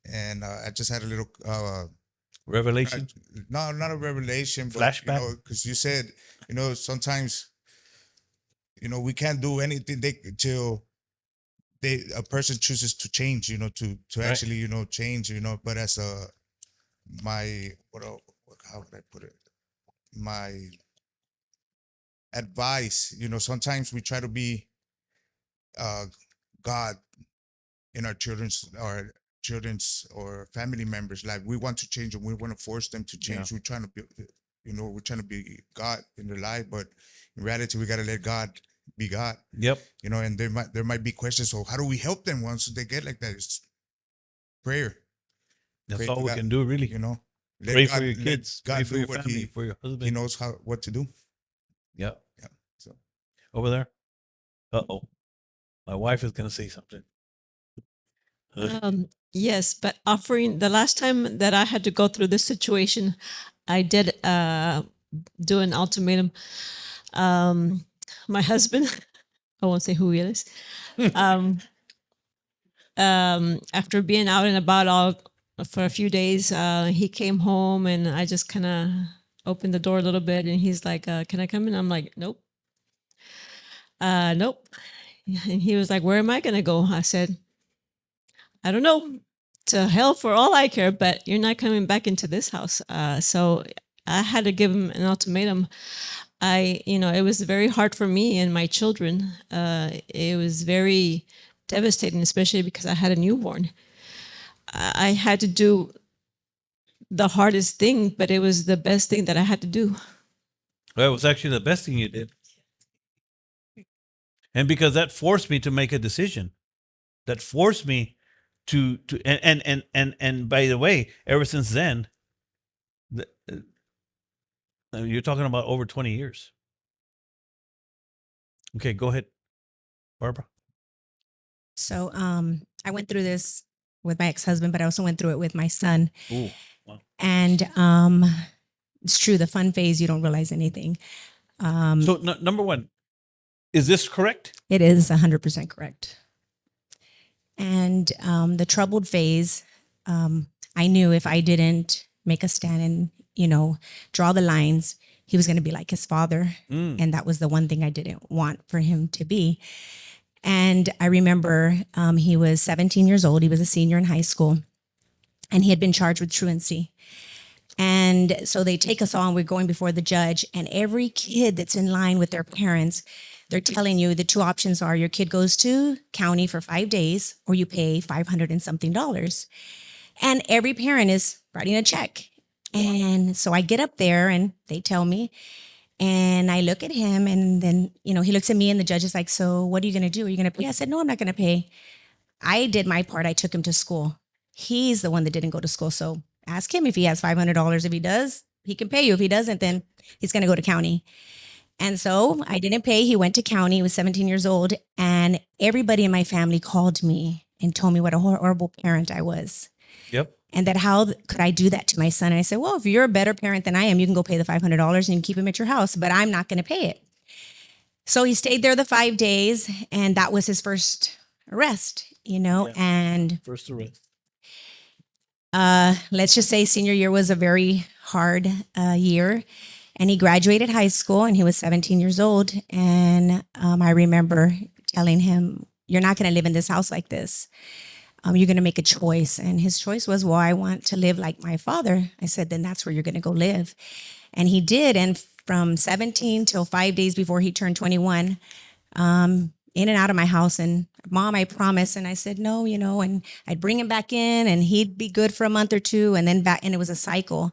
and I just had a little Revelation? no, not a revelation, but Flashback? because you said, sometimes, we can't do anything till a person chooses to change, to Right. actually, change, but as my, how would I put it? My advice, sometimes we try to be uh God in our children's or family members. Like, we want to change them, we want to force them to change. We're trying to be, we're trying to be God in their life, but in reality, we got to let God be God. Yep. And there might be questions. So how do we help them once they get like that? It's prayer. That's Pray all to we God, can do, really. Let Pray God, for your let kids. God Pray for do your what family. For your he husband. knows what to do. Yeah. Yeah. So Over there. Uh-oh. My wife is going to say something. Yes, but offering the last time that I had to go through this situation, I did do an ultimatum. My husband, I won't say who he is, um, after being out and about all for a few days, he came home and I just kind of opened the door a little bit and he's like, "Can I come in?" I'm like, "Nope, nope." And he was like, "Where am I gonna go?" I said, "I don't know. To hell for all I care, but you're not coming back into this house." So I had to give him an ultimatum. It was very hard for me and my children. It was very devastating, especially because I had a newborn. I had to do the hardest thing, but it was the best thing that I had to do. Well, it was actually the best thing you did. And because that forced me to make a decision. That forced me to and by the way, ever since then, you're talking about over 20 years. Okay, go ahead, Barbara. So I went through this with my ex-husband, but I also went through it with my son. Ooh, wow. And it's true, the fun phase, you don't realize anything. So number one, is this correct? It is 100% correct. And the troubled phase, I knew if I didn't make a stand and, draw the lines, he was going to be like his father. And that was the one thing I didn't want for him to be. And I remember he was 17 years old. He was a senior in high school. And he had been charged with truancy. And so they take us on, we're going before the judge, and every kid that's in line with their parents, they're telling you the two options are your kid goes to county for 5 days or you pay $500 and something. And every parent is writing a check. And so I get up there and they tell me, and I look at him, and then, he looks at me, and the judge is like, "So what are you going to do? Are you going to pay?" I said, "No, I'm not going to pay." I did my part. I took him to school. He's the one that didn't go to school. So ask him if he has $500. If he does, he can pay you. If he doesn't, then he's going to go to county. And so I didn't pay. He went to county. He was 17 years old. And everybody in my family called me and told me what a horrible parent I was. Yep. And that how could I do that to my son? And I said, well, if you're a better parent than I am, you can go pay the $500 and you can keep him at your house, but I'm not going to pay it. So he stayed there the 5 days, and that was his first arrest, Yeah. and First arrest. let's just say senior year was a very hard year. And he graduated high school and he was 17 years old. And I remember telling him, "You're not going to live in this house like this. You're going to make a choice." And his choice was, "Well, I want to live like my father." I said, "Then that's where you're going to go live." And he did. And from 17 till 5 days before he turned 21, in and out of my house. And "Mom, I promise." And I said, "No," and I'd bring him back in and he'd be good for a month or two and then back. And it was a cycle.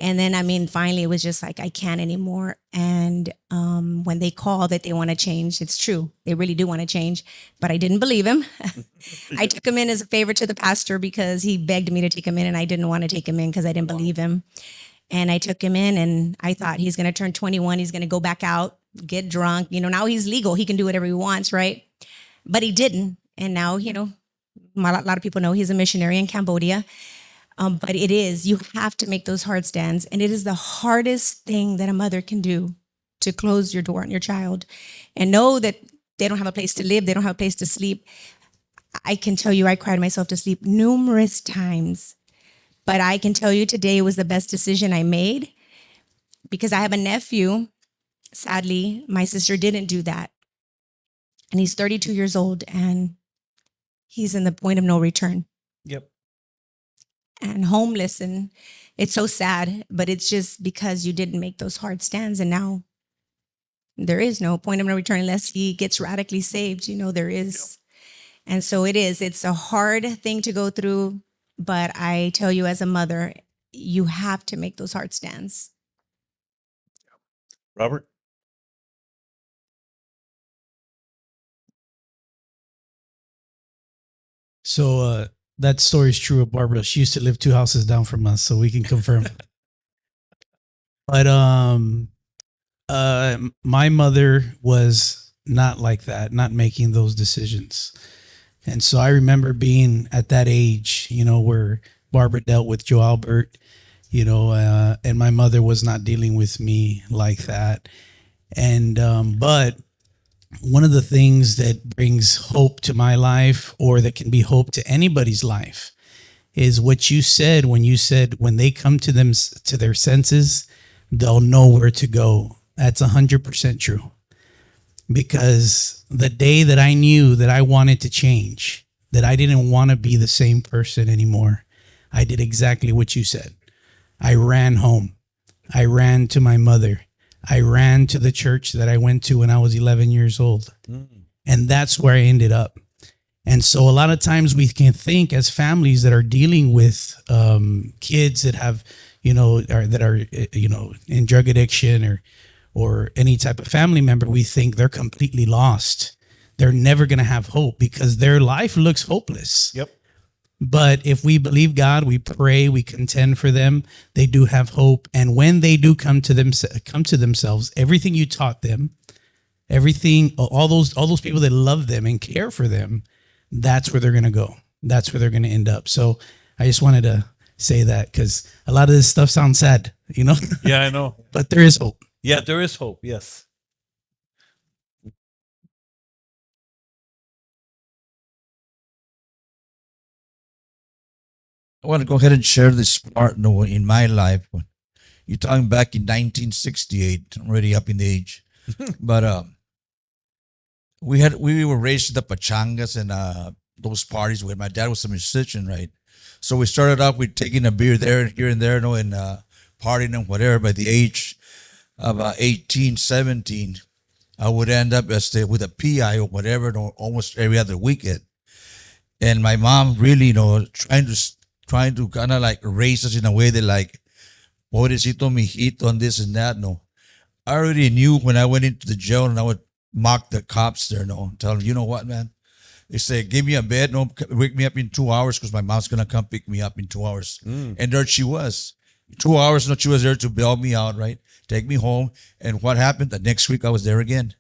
And then, finally, it was just like, I can't anymore. And when they call that they want to change, it's true. They really do want to change. But I didn't believe him. I took him in as a favor to the pastor because he begged me to take him in. And I didn't want to take him in because I didn't believe him. And I took him in and I thought he's going to turn 21. He's going to go back out, get drunk. Now he's legal. He can do whatever he wants, right? But he didn't. And now, a lot of people know he's a missionary in Cambodia. But you have to make those hard stands. And it is the hardest thing that a mother can do, to close your door on your child and know that they don't have a place to live. They don't have a place to sleep. I can tell you, I cried myself to sleep numerous times, but I can tell you today it was the best decision I made because I have a nephew. Sadly, my sister didn't do that. And he's 32 years old and he's in the point of no return Yep. and homeless. And it's so sad, but it's just because you didn't make those hard stands. And now there is no point of no return unless he gets radically saved. There is. And so it's a hard thing to go through. But I tell you, as a mother, you have to make those hard stands. Robert? So that story is true of Barbara. She used to live 2 houses down from us, so we can confirm. But my mother was not like that, not making those decisions. And so I remember being at that age, where Barbara dealt with Joe Albert, and my mother was not dealing with me like that. And but one of the things that brings hope to my life, or that can be hope to anybody's life, is what you said when you said when they come to their senses, they'll know where to go. That's 100% true. Because the day that I knew that I wanted to change, that I didn't want to be the same person anymore, I did exactly what you said. I ran home. I ran to my mother. I ran to the church that I went to when I was 11 years old. And that's where I ended up. And so a lot of times we can think, as families that are dealing with kids that have, in drug addiction or any type of family member, we think they're completely lost. They're never going to have hope because their life looks hopeless. Yep. But if we believe God, we pray, we contend for them, they do have hope. And when they do come to themselves, everything you taught them, everything, all those people that love them and care for them, that's where they're going to go. That's where they're going to end up. So I just wanted to say that because a lot of this stuff sounds sad, Yeah, I know. but there is hope. Yeah, there is hope. Yes. I want to go ahead and share this part in my life. You're talking back in 1968, already up in age. But we were raised in the pachangas and those parties where my dad was a musician, right? So we started off with taking a beer there and here and there, and partying and whatever. By the age of 18, 17, I would end up with a PI or whatever, almost every other weekend. And my mom really, trying to kind of like raise us in a way that like, pobrecito mijito and this and that. No, I already knew when I went into the jail and I would mock the cops there. No, tell them, you know what, man? They say, give me a bed. No, wake me up in 2 hours because my mom's going to come pick me up in 2 hours. And there she was. 2 hours, no, she was there to bail me out, right? Take me home. And what happened? The next week I was there again.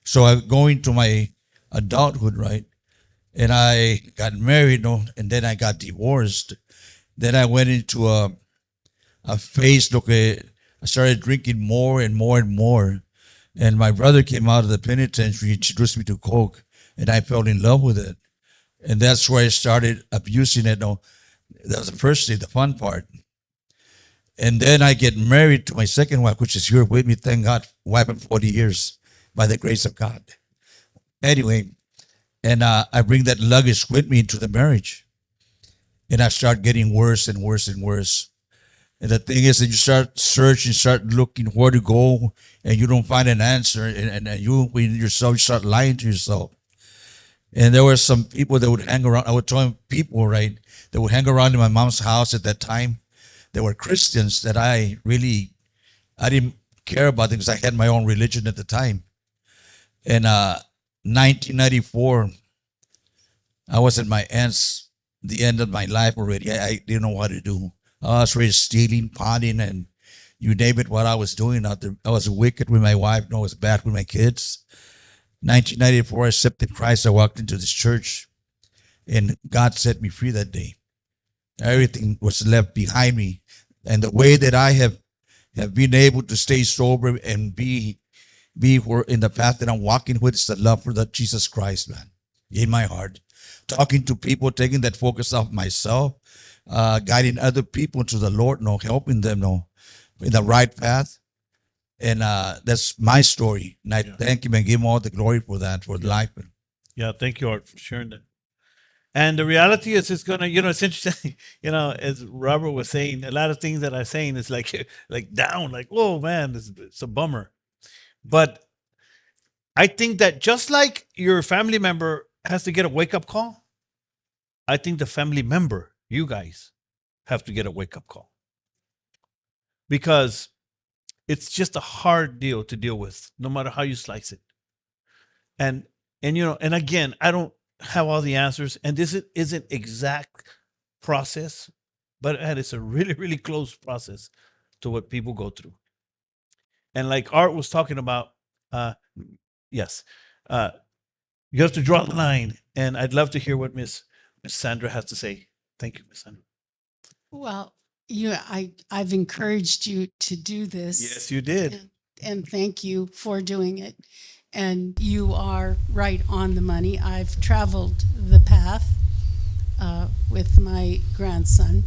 So I going to my adulthood, right? And I got married, and then I got divorced. Then I went into a phase, I started drinking more and more and more. And my brother came out of the penitentiary, introduced me to Coke, and I fell in love with it. And that's where I started abusing it. That was the first thing, the fun part. And then I get married to my second wife, which is here with me, thank God, wife of 40 years, by the grace of God. Anyway, and I bring that luggage with me into the marriage. And I start getting worse and worse and worse. And the thing is that you start searching, start looking where to go, and you don't find an answer. And you start lying to yourself. And there were some people that would hang around. I would tell people, right, that would hang around in my mom's house at that time. They were Christians that I didn't care about them because I had my own religion at the time. And 1994, I was at my aunt's, the end of my life already. I didn't know what to do. I was really stealing, partying, and you name it, what I was doing out there. I was wicked with my wife. I was bad with my kids. 1994, I accepted Christ. I walked into this church, and God set me free that day. Everything was left behind me. And the way that I have been able to stay sober and be in the path that I'm walking with is the love for that Jesus Christ, man, in my heart. Talking to people, taking that focus off myself, guiding other people to the Lord, helping them, in the right path. And that's my story. And I thank him and give him all the glory for that, for life. Yeah, thank you, Art, for sharing that. And the reality is, it's gonna, it's interesting. As Robert was saying, a lot of things that I'm saying is like, like down, like, oh man, it's a bummer. But I think that just like your family member has to get a wake up call, I think the family member, you guys, have to get a wake up call, because it's just a hard deal to deal with, no matter how you slice it. And and again, I don't have all the answers, and this isn't exact process, but it's a really, really close process to what people go through. And like Art was talking about, yes, you have to draw the line, and I'd love to hear what Miss Sandra has to say. Thank you, Miss Sandra. Well, I've encouraged you to do this. Yes, you did. And thank you for doing it. And you are right on the money. I've traveled the path with my grandson.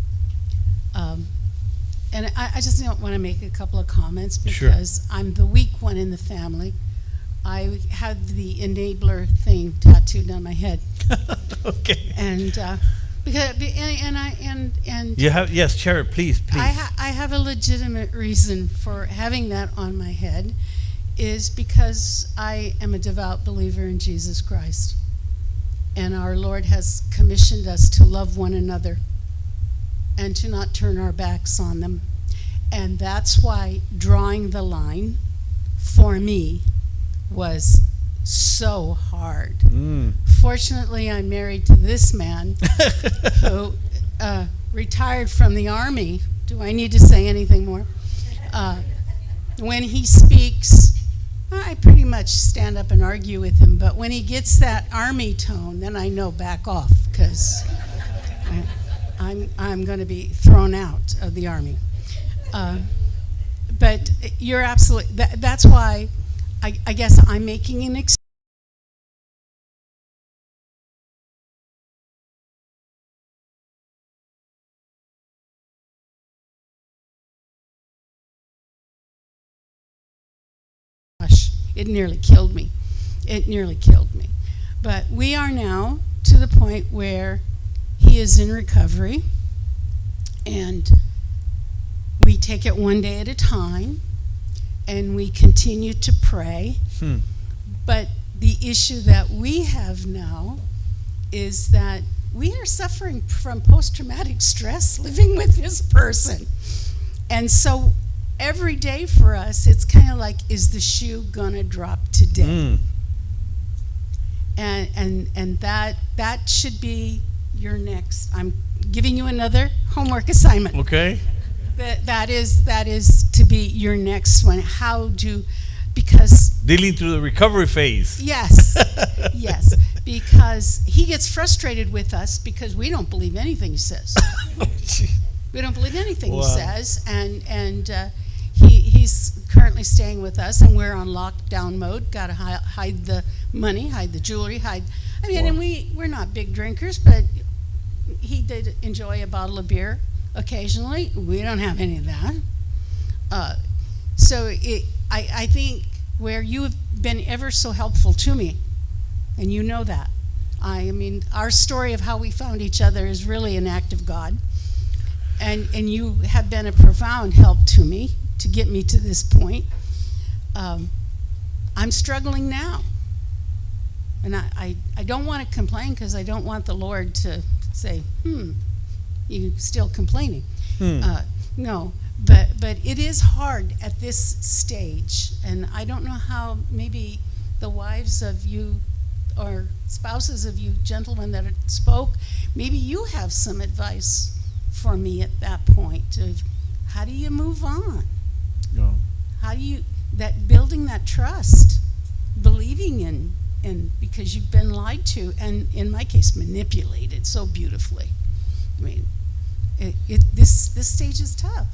And I just want to make a couple of comments because I'm the weak one in the family. I had the enabler thing tattooed on my head. Okay. And because you have, yes, share it, please. I have a legitimate reason for having that on my head, is because I am a devout believer in Jesus Christ, and our Lord has commissioned us to love one another and to not turn our backs on them. And that's why drawing the line for me was so hard. Fortunately, I'm married to this man who retired from the Army. Do I need to say anything more? When he speaks, I pretty much stand up and argue with him, but when he gets that Army tone, then I know back off, because I'm going to be thrown out of the Army. But you're absolutely, that's why I guess I'm making an It nearly killed me. It nearly killed me. But we are now to the point where he is in recovery, and we take it one day at a time, and we continue to pray. But the issue that we have now is that we are suffering from post-traumatic stress living with this person. And so every day for us, it's kind of like, is the shoe gonna drop today? And that should be your next. I'm giving you another homework assignment. Okay. That is to be your next one. Because dealing through the recovery phase. Yes, yes, because he gets frustrated with us because we don't believe anything he says. We don't believe anything he says, and he's currently staying with us, and we're on lockdown mode. Got to hide the money, hide the jewelry, and we're not big drinkers, but he did enjoy a bottle of beer occasionally. We don't have any of that. I think where you have been ever so helpful to me, and you know that. I mean, our story of how we found each other is really an act of God. And you have been a profound help to me to get me to this point. I'm struggling now. And I don't want to complain, because I don't want the Lord to say, you still complaining. No, but it is hard at this stage. And I don't know how maybe the wives of you or spouses of you gentlemen that spoke, maybe you have some advice for me at that point of how do you move on? No. How do you, building that trust, believing in because you've been lied to, and in my case manipulated so beautifully. I mean, this stage is tough.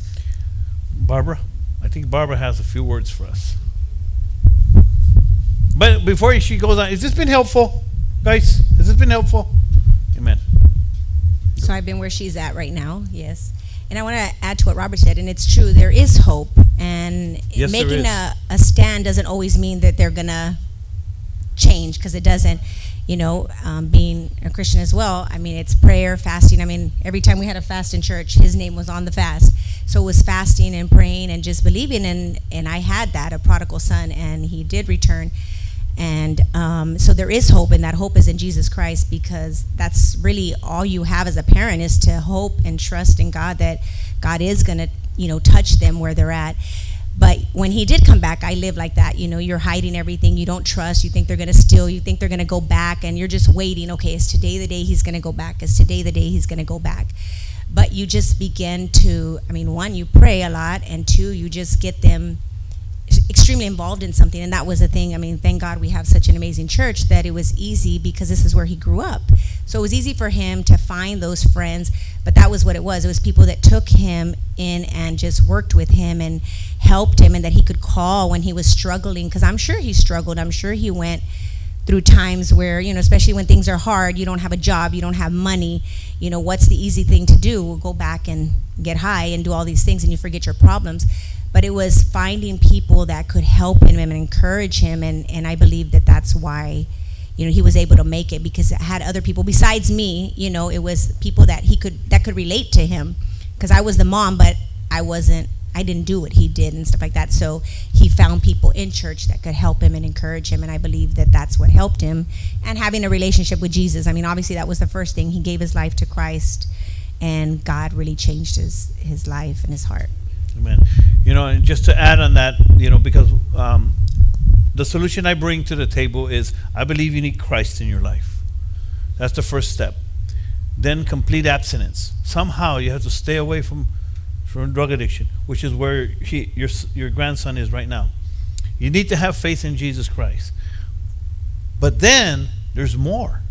Barbara, I think Barbara has a few words for us. But before she goes on, has this been helpful, guys? Has this been helpful? Amen. So I've been where she's at right now, yes. And I want to add to what Robert said, and it's true, there is hope. And Yes, making there is. a stand doesn't always mean that they're going to change, because it doesn't. being a Christian as well, I mean, it's prayer, fasting. I mean, every time we had a fast in church, his name was on the fast. So it was fasting and praying and just believing. And I had that, a prodigal son, and he did return. And so there is hope, and that hope is in Jesus Christ, because that's really all you have as a parent, is to hope and trust in God that God is going to, touch them where they're at. But when he did come back, I lived like that. You're hiding everything. You don't trust. You think they're going to steal. You think they're going to go back, and you're just waiting. Okay, is today the day he's going to go back? Is today the day he's going to go back? But you just begin to, one, you pray a lot, and two, you just get them extremely involved in something. And that was the thing. Thank God we have such an amazing church that it was easy, because this is where he grew up. So it was easy for him to find those friends. But that was what it was. It was people that took him in and just worked with him and helped him, and that he could call when he was struggling, because I'm sure he struggled. I'm sure he went through times where, especially when things are hard, you don't have a job, you don't have money, what's the easy thing to do? We'll go back and get high and do all these things, and you forget your problems. But it was finding people that could help him and encourage him, and I believe that that's why, he was able to make it, because it had other people besides me. It was people that could relate to him, because I was the mom, but I didn't do what he did and stuff like that. So he found people in church that could help him and encourage him, and I believe that that's what helped him. And having a relationship with Jesus, obviously that was the first thing. He gave his life to Christ, and God really changed his life and his heart. Amen. And just to add on that, because the solution I bring to the table is, I believe you need Christ in your life. That's the first step. Then complete abstinence. Somehow you have to stay away from drug addiction, which is where your grandson is right now. You need to have faith in Jesus Christ. But then there's more,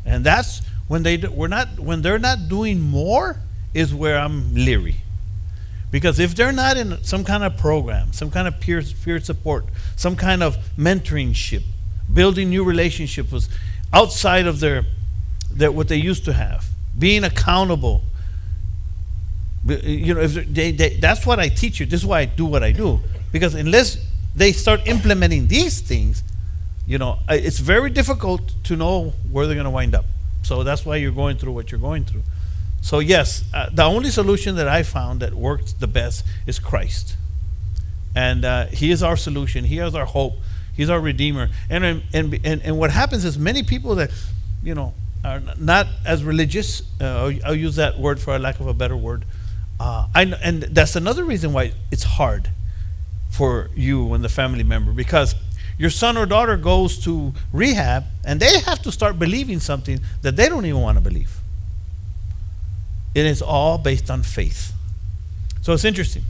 and that's when they're not doing more is where I'm leery. Because if they're not in some kind of program, some kind of peer support, some kind of mentoringship, building new relationships outside of what they used to have, being accountable. If that's what I teach you. This is why I do what I do. Because unless they start implementing these things, it's very difficult to know where they're going to wind up. So that's why you're going through what you're going through. So yes, the only solution that I found that works the best is Christ, and He is our solution. He is our hope. He's our Redeemer. And what happens is, many people that are not as religious. I'll use that word for lack of a better word. And that's another reason why it's hard for you and the family member, because your son or daughter goes to rehab and they have to start believing something that they don't even want to believe. It is all based on faith. So it's interesting.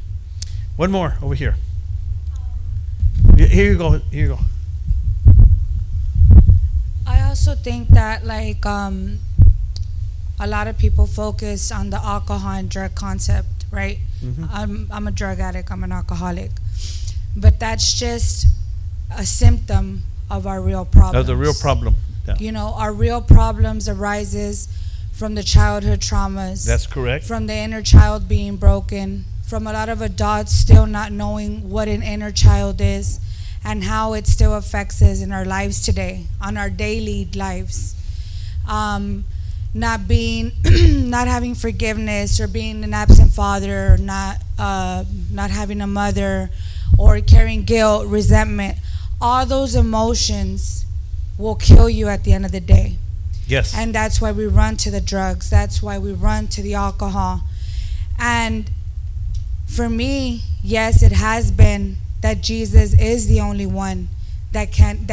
One more over here. Here you go. Here you go. I also think that a lot of people focus on the alcohol and drug concept, right? Mm-hmm. I'm a drug addict. I'm an alcoholic. But that's just a symptom of our real problems. That's the real problem. Yeah. Our real problems arises from the childhood traumas. That's correct. From the inner child being broken, from a lot of adults still not knowing what an inner child is and how it still affects us in our lives today, on our daily lives. Not having forgiveness, or being an absent father, or not having a mother, or carrying guilt, resentment. All those emotions will kill you at the end of the day. Yes. And that's why we run to the drugs. That's why we run to the alcohol. And for me, yes, it has been that Jesus is the only one that can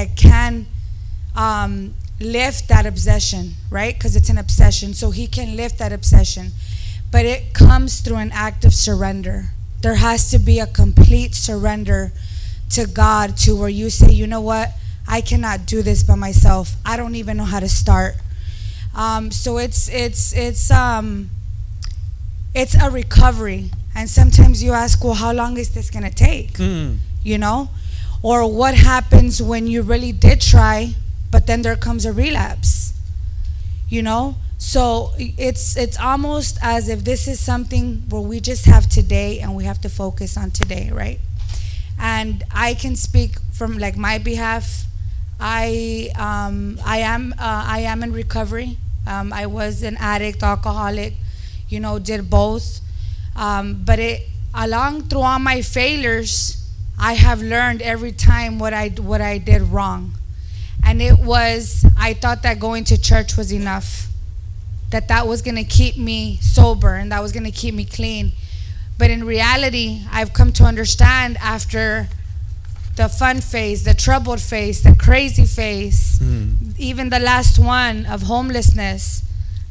lift that obsession, right? Because it's an obsession. So He can lift that obsession. But it comes through an act of surrender. There has to be a complete surrender to God, to where you say, you know what? I cannot do this by myself. I don't even know how to start. So it's a recovery. And sometimes you ask, well, how long is this going to take? Or what happens when you really did try, but then there comes a relapse? So it's almost as if this is something where we just have today, and we have to focus on today, right? And I can speak from my behalf. I am in recovery. I was an addict, alcoholic, did both. But along through all my failures, I have learned every time what I did wrong. And I thought that going to church was enough, that was going to keep me sober and that was going to keep me clean. But in reality, I've come to understand after the fun phase, the troubled phase, the crazy phase, even the last one of homelessness,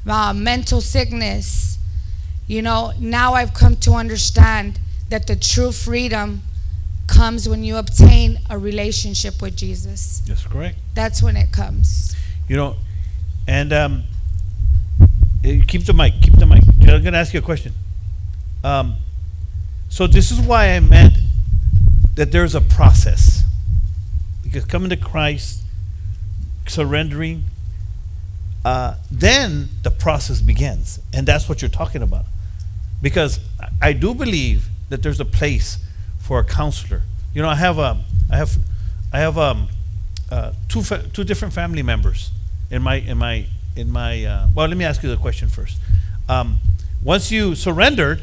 mental sickness, now I've come to understand that the true freedom comes when you obtain a relationship with Jesus. That's correct. That's when it comes. And keep the mic. I'm going to ask you a question. So this is why I meant that there's a process. Because coming to Christ, surrendering, then the process begins. And that's what you're talking about. Because I do believe that there's a place for a counselor. I have two different family members in my well, let me ask you the question first. Once you surrendered,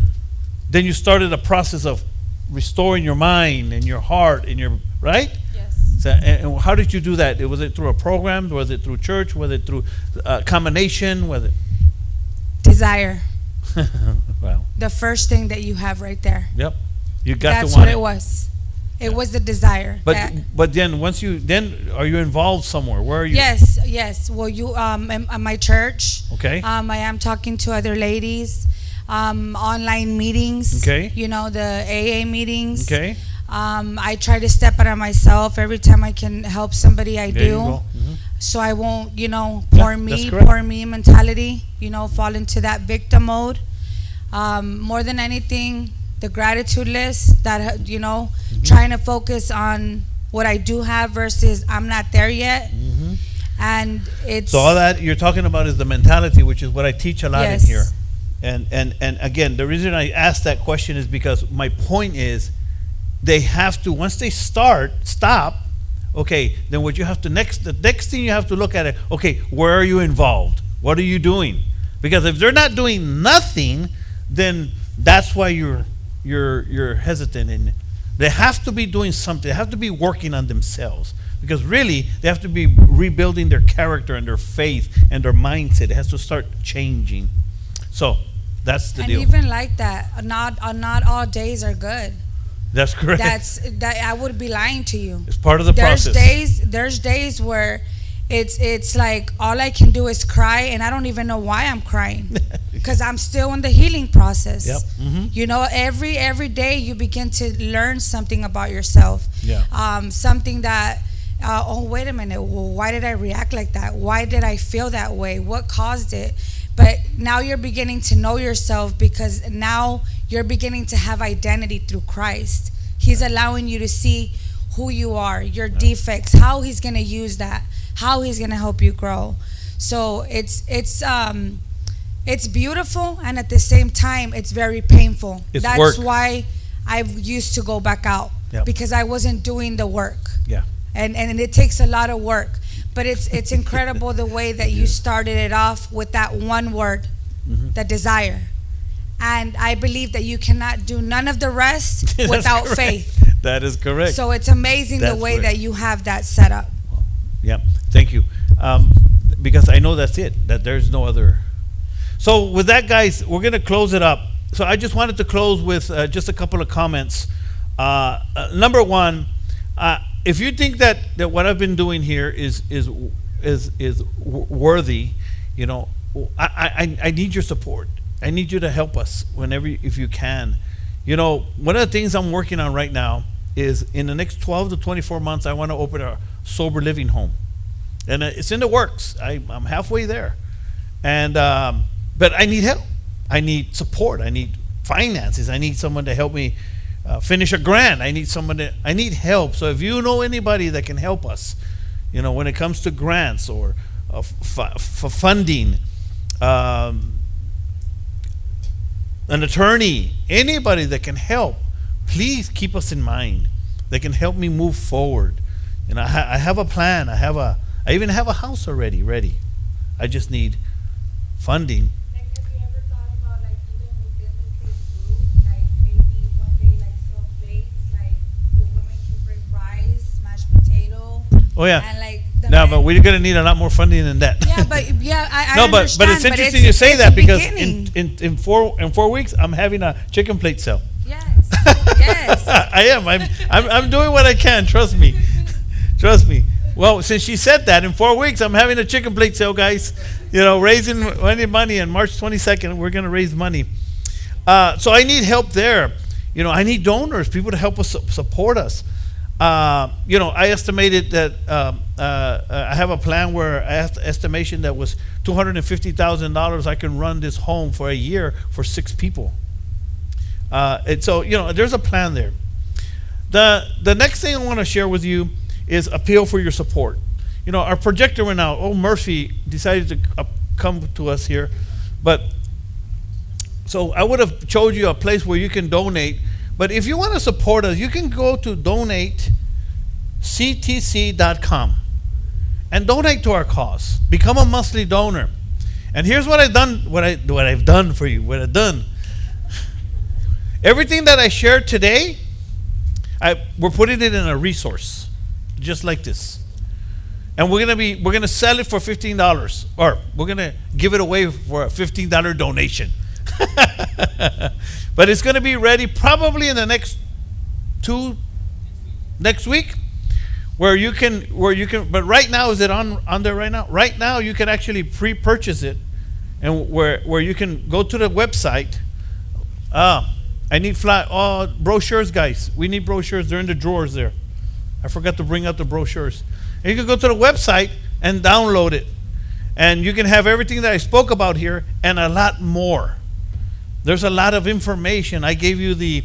then you started a process of restoring your mind and your heart and your right. Yes. So, and how did you do that? Was it through a program? Was it through church? Was it through a combination? Was it desire? Wow. The first thing that you have right there. Yep. You got That's to want what it was. It was the desire. But then are you involved somewhere? Where are you? Yes. Well, at my church. Okay. I am talking to other ladies. Online meetings. Okay. The AA meetings. Okay. I try to step out of myself every time I can help somebody. I There you do. go. Mhm. So I won't, that's correct. poor me mentality. Fall into that victim mode. More than anything, the gratitude list that trying to focus on what I do have versus I'm not there yet. And it's So all that you're talking about is the mentality, which is what I teach a lot Yes. in here. And again, the reason I asked that question is because my point is they have to, once they stop, okay, then what you have to the next thing you have to look at it, okay, where are you involved? What are you doing? Because if they're not doing nothing, then that's why you're hesitant, and they have to be doing something. They have to be working on themselves, because really they have to be rebuilding their character and their faith and their mindset. It has to start changing. So that's the and deal. even like that, not all days are good. That's correct. That I would be lying to you. It's part of the process. There's days where it's like all I can do is cry, and I don't even know why I'm crying, because I'm still in the healing process. Yep. Mm-hmm. Every day you begin to learn something about yourself. Yeah. Something that oh, wait a minute, well, why did I react like that? Why did I feel that way? What caused it? But now you're beginning to know yourself, because now you're beginning to have identity through Christ. He's allowing you to see who you are, your defects, how he's going to use that, how he's going to help you grow. So it's beautiful, and at the same time it's very painful. It's work. That's why I used to go back out, because I wasn't doing the work. Yeah. And it takes a lot of work. But it's incredible the way that you started it off with that one word, the desire. And I believe that you cannot do none of the rest without correct. faith. That is correct. So it's amazing the way that you have that set up. Yeah, thank you. Because I know that's it, that there's no other. So with that, guys, we're going to close it up. So I just wanted to close with just a couple of comments. Number one, if you think that what I've been doing here is worthy, I need your support. I need you to help us if you can. One of the things I'm working on right now is in the next 12 to 24 months, I want to open a sober living home, and it's in the works. I'm halfway there, and but I need help. I need support. I need finances. I need someone to help me finish a grant. I need help. So if you know anybody that can help us, when it comes to grants or for funding, an attorney, anybody that can help, please keep us in mind. They can help me move forward. You know, I have a plan. I even have a house already ready. I just need funding. Like, have you ever thought about, like, even within the same group, like maybe one day, like, sell plates, like the women can bring rice, mashed potato, Oh yeah. and like the No, men- but we're gonna need a lot more funding than that. yeah, but yeah, I No, but understand, it's interesting you say that because in 4 weeks I'm having a chicken plate sale. yes, yes. I am. I'm doing what I can. Trust me. Trust me. Well, since she said that, in 4 weeks I'm having a chicken plate sale, guys. You know, raising money. On March 22nd, we're gonna raise money. So I need help there. You know, I need donors, people to help us support us. You know, I estimated that I have a plan where I have the estimation that was $250,000. I can run this home for a year for 6 people. And so, you know, there's a plan there. The next thing I want to share with you is appeal for your support. You know, our projector went out. Oh, Murphy decided to come to us here, but so I would have showed you a place where you can donate. But if you want to support us, you can go to donatectc.com and donate to our cause. Become a monthly donor. And here's what I've done. What I've done for you. What I've done. Everything that I shared today, we're putting it in a resource, just like this. And we're gonna sell it for $15, or we're gonna give it away for a $15 donation. But it's gonna be ready probably in the next week, where you can. But right now, is it on there right now? Right now, you can actually pre-purchase it, and where you can go to the website. I need brochures, guys. We need brochures. They're in the drawers there. I forgot to bring out the brochures. And you can go to the website and download it. And you can have everything that I spoke about here and a lot more. There's a lot of information. I gave you the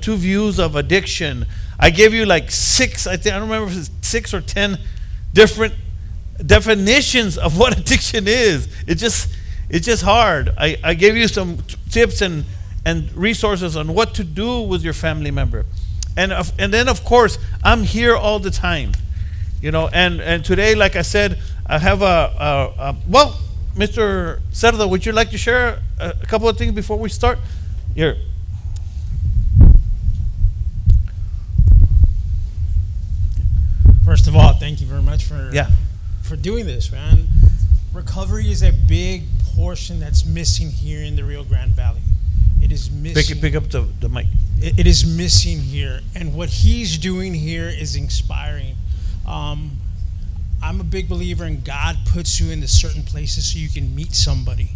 two views of addiction. I gave you like 6, I don't remember if it's 6 or 10 different definitions of what addiction is. It's just hard. I gave you some tips and resources on what to do with your family member, and then of course I'm here all the time, you know. And today, like I said, I have well, Mr. Cerda, would you like to share a couple of things before we start? Here. First of all, thank you very much for Yeah. for doing this, man. Recovery is a big portion that's missing here in the Rio Grande Valley. It is missing. Pick up the mic. It is missing here, and what he's doing here is inspiring. I'm a big believer in God puts you into certain places so you can meet somebody,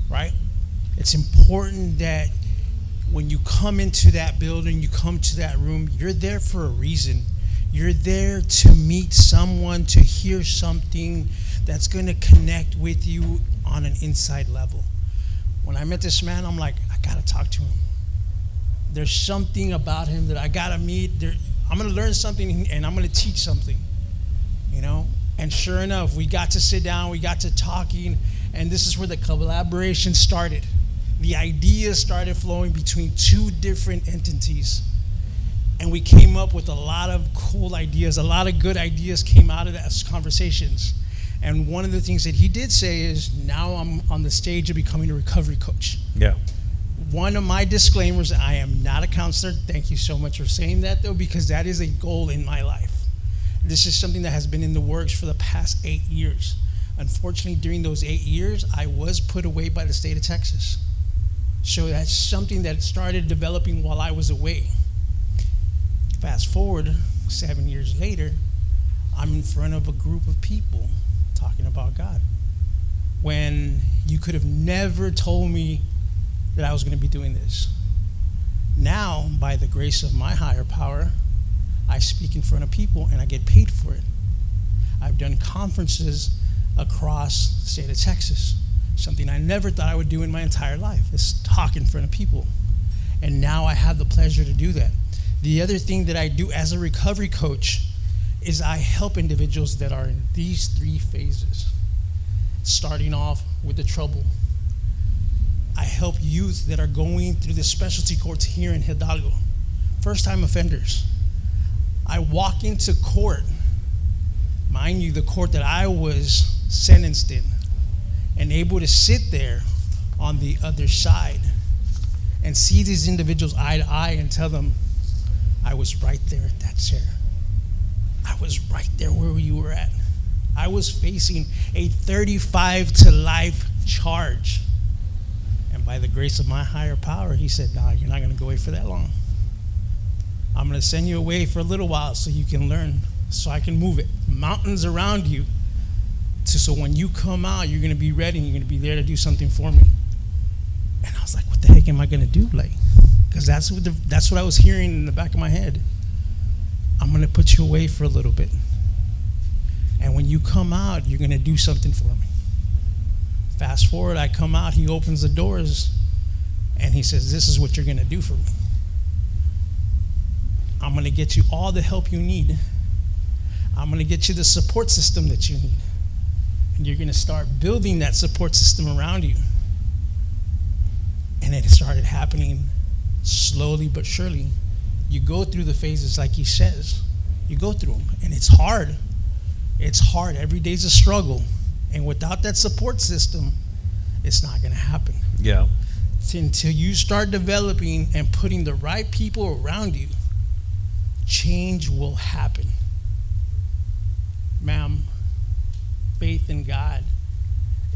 right? It's important that when you come into that building, you come to that room, you're there for a reason. You're there to meet someone, to hear something that's going to connect with you on an inside level. When I met this man, I'm like, I got to talk to him. There's something about him that I got to meet. I'm going to learn something, and I'm going to teach something, you know? And sure enough, we got to sit down, we got to talking, and this is where the collaboration started. The ideas started flowing between 2 different entities. And we came up with a lot of cool ideas. A lot of good ideas came out of those conversations. And one of the things that he did say is, now I'm on the stage of becoming a recovery coach. Yeah. One of my disclaimers, I am not a counselor. Thank you so much for saying that, though, because that is a goal in my life. This is something that has been in the works for the past 8 years. Unfortunately, during those 8 years, I was put away by the state of Texas. So that's something that started developing while I was away. Fast forward 7 years later, I'm in front of a group of people talking about God. When you could have never told me that I was going to be doing this. Now, by the grace of my higher power, I speak in front of people and I get paid for it. I've done conferences across the state of Texas, something I never thought I would do in my entire life, is talk in front of people. And now I have the pleasure to do that. The other thing that I do as a recovery coach is I help individuals that are in these 3 phases. Starting off with the trouble. I help youth that are going through the specialty courts here in Hidalgo. first time offenders. I walk into court, mind you, the court that I was sentenced in, and able to sit there on the other side and see these individuals eye to eye and tell them, I was right there at that chair. I was right there where you were at. I was facing a 35 to life charge. And by the grace of my higher power, he said, nah, you're not going to go away for that long. I'm going to send you away for a little while so you can learn, so I can move it. Mountains around you. So when you come out, you're going to be ready and you're going to be there to do something for me. And I was like, what the heck am I going to do? Like, because that's what I was hearing in the back of my head. I'm going to put you away for a little bit. And when you come out, you're going to do something for me. Fast forward, I come out, he opens the doors, and he says, this is what you're going to do for me. I'm going to get you all the help you need. I'm going to get you the support system that you need. And you're going to start building that support system around you. And it started happening slowly but surely. You go through the phases like he says. You go through them, and it's hard. It's hard. Every day's a struggle. And without that support system, it's not going to happen. Yeah. Until you start developing and putting the right people around you, change will happen. Ma'am, faith in God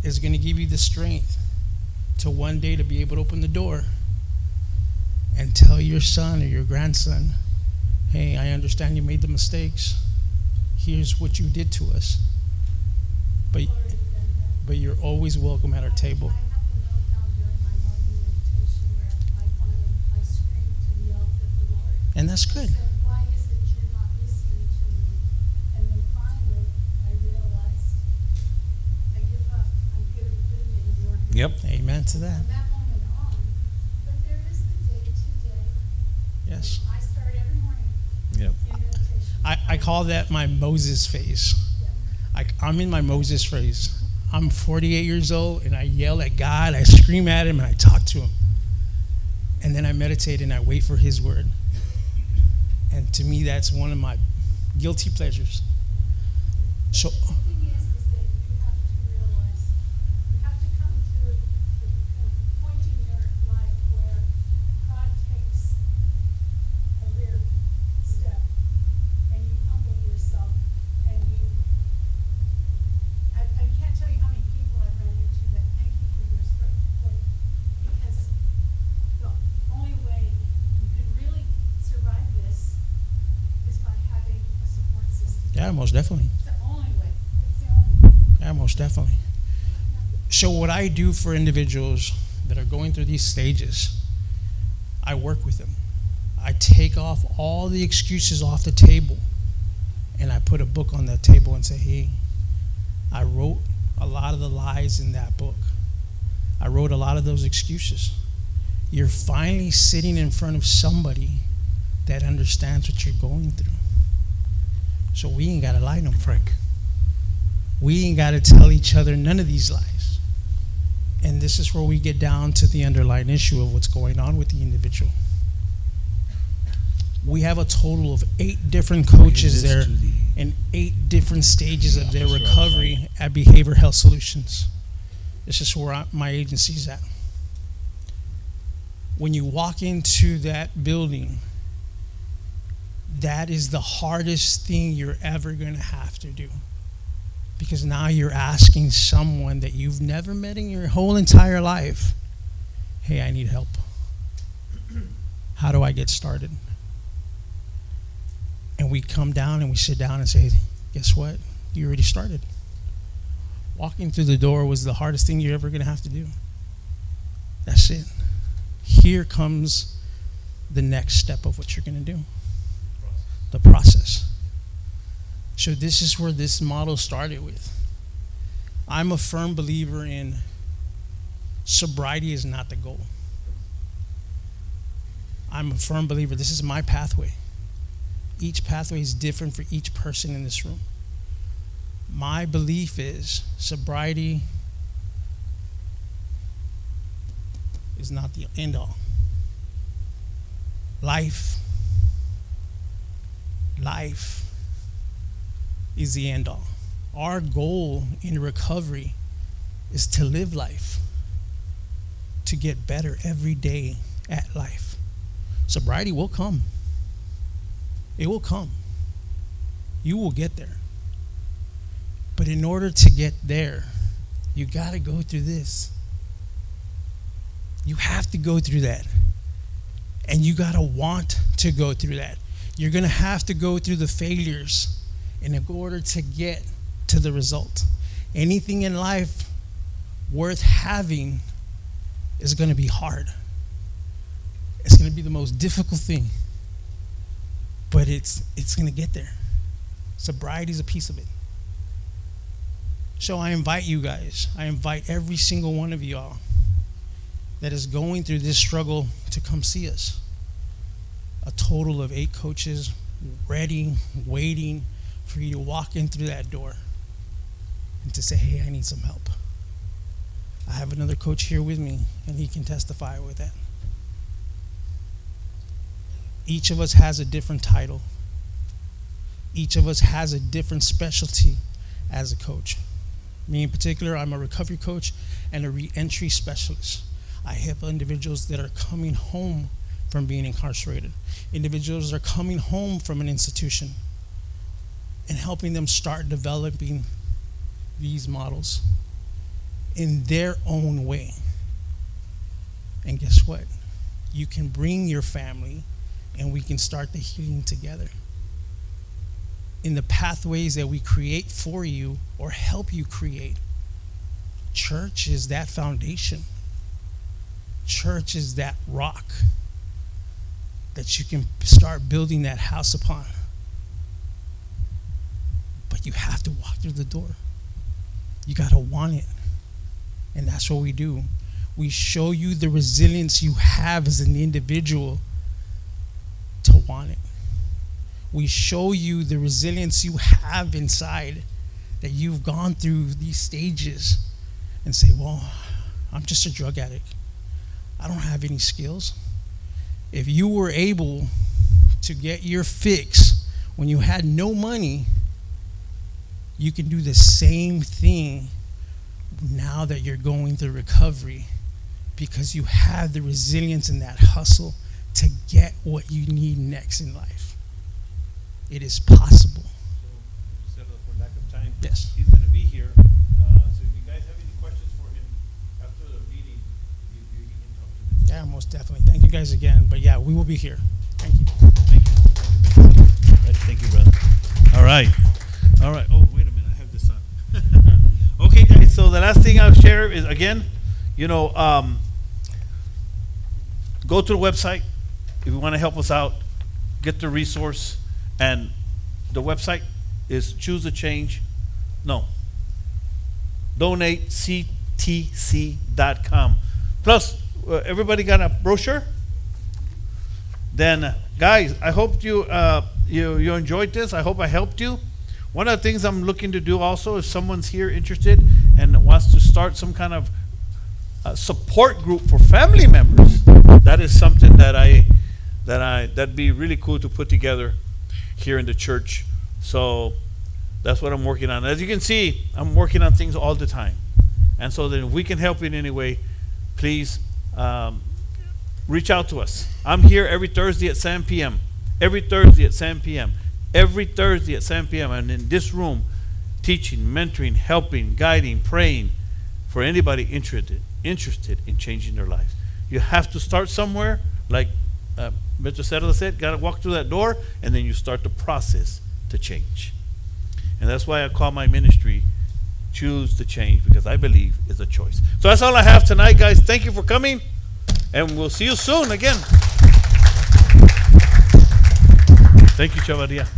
is going to give you the strength to one day to be able to open the door and tell your son or your grandson, hey, I understand you made the mistakes. Here's what you did to us. But you're always welcome at our table. And that's good. Why is it you're not listening to me? And then finally, I realized, I give up. I'm here to do it in your hands. Yep. Amen to that. From that moment on, but there is the day-to-day. Yes. I start every morning Yep. in meditation. I call that my Moses phase. I'm in my Moses phase. I'm 48 years old, and I yell at God, I scream at him, and I talk to him. And then I meditate and I wait for his word. And to me, that's one of my guilty pleasures. So, The thing is that you have to realize, you have to come to the point in your life where God takes a rear step, and you humble yourself, and you, I can't tell you how many people I've run into that thank you for your strength, because the only way you can really survive this is by having a support system. yeah, most definitely. It's the only way. It's the only way. Yeah, most definitely. So what I do for individuals that are going through these stages, I work with them. I take off all the excuses off the table, and I put a book on that table and say, hey, I wrote a lot of the lies in that book. I wrote a lot of those excuses. You're finally sitting in front of somebody that understands what you're going through. So we ain't got to lie to them, Frank. We ain't got to tell each other none of these lies. And this is where we get down to the underlying issue of what's going on with the individual. We have a total of 8 different coaches there in 8 different stages of their recovery at Behavioral Health Solutions. This is where my agency's at. When you walk into that building, that is the hardest thing you're ever going to have to do. Because now you're asking someone that you've never met in your whole entire life, hey, I need help. How do I get started? And we come down and we sit down and say, guess what? You already started. Walking through the door was the hardest thing you're ever going to have to do. That's it. Here comes the next step of what you're going to do. The process. So this is where this model started with. I'm a firm believer in sobriety is not the goal. I'm a firm believer, this is my pathway. Each pathway is different for each person in this room. My belief is sobriety is not the end all. Life life is the end all. Our goal in recovery is to live life, to get better every day at life. Sobriety will come. It will come. You will get there. But in order to get there, you got to go through this. You have to go through that. And you got to want to go through that. You're going to have to go through the failures in order to get to the result. Anything in life worth having is going to be hard. It's going to be the most difficult thing. But it's going to get there. Sobriety is a piece of it. So I invite you guys, I invite every single one of y'all that is going through this struggle to come see us. A total of 8 coaches ready, waiting for you to walk in through that door and to say, hey, I need some help. I have another coach here with me, and he can testify with that. Each of us has a different title. Each of us has a different specialty as a coach. Me in particular, I'm a recovery coach and a re-entry specialist. I help individuals that are coming home from being incarcerated, individuals that are coming home from an institution, and helping them start developing these models in their own way. And guess what? You can bring your family and we can start the healing together. In the pathways that we create for you or help you create, church is that foundation. Church is that rock that you can start building that house upon. But you have to walk through the door. You got to want it. And that's what we do. We show you the resilience you have as an individual to want it. We show you the resilience you have inside, that you've gone through these stages, and say, well, I'm just a drug addict. I don't have any skills. If you were able to get your fix when you had no money, you can do the same thing now that you're going through recovery, because you have the resilience and that hustle to get what you need next in life. It is possible. So, for lack of time, Yes. he's going to be here. So if you guys have any questions for him after the meeting, you can talk to him. Yeah, most definitely. Thank you guys again. But yeah, we will be here. Thank you. Thank you. Thank you, brother. All right. All right. Oh, wait a minute. I have this on. Okay, guys. So the last thing I'll share is, again, go to the website if you want to help us out. Get the resource. And the website is donatectc.com. Plus, everybody got a brochure? Then, guys, I hope you enjoyed this. I hope I helped you. One of the things I'm looking to do also, if someone's here interested and wants to start some kind of support group for family members, that is something that'd be really cool to put together here in the church. So that's what I'm working on. As you can see, I'm working on things all the time. And so then if we can help in any way, please reach out to us. I'm here every Thursday at 7 p.m. Every Thursday at 7 p.m. Every Thursday at 7 p.m. And in this room, teaching, mentoring, helping, guiding, praying for anybody interested in changing their lives. You have to start somewhere, like Mr. Settler said, got to walk through that door, and then you start the process to change. And that's why I call my ministry Choose to Change, because I believe it's a choice. So that's all I have tonight, guys. Thank you for coming, and we'll see you soon again. Thank you, Chavaria.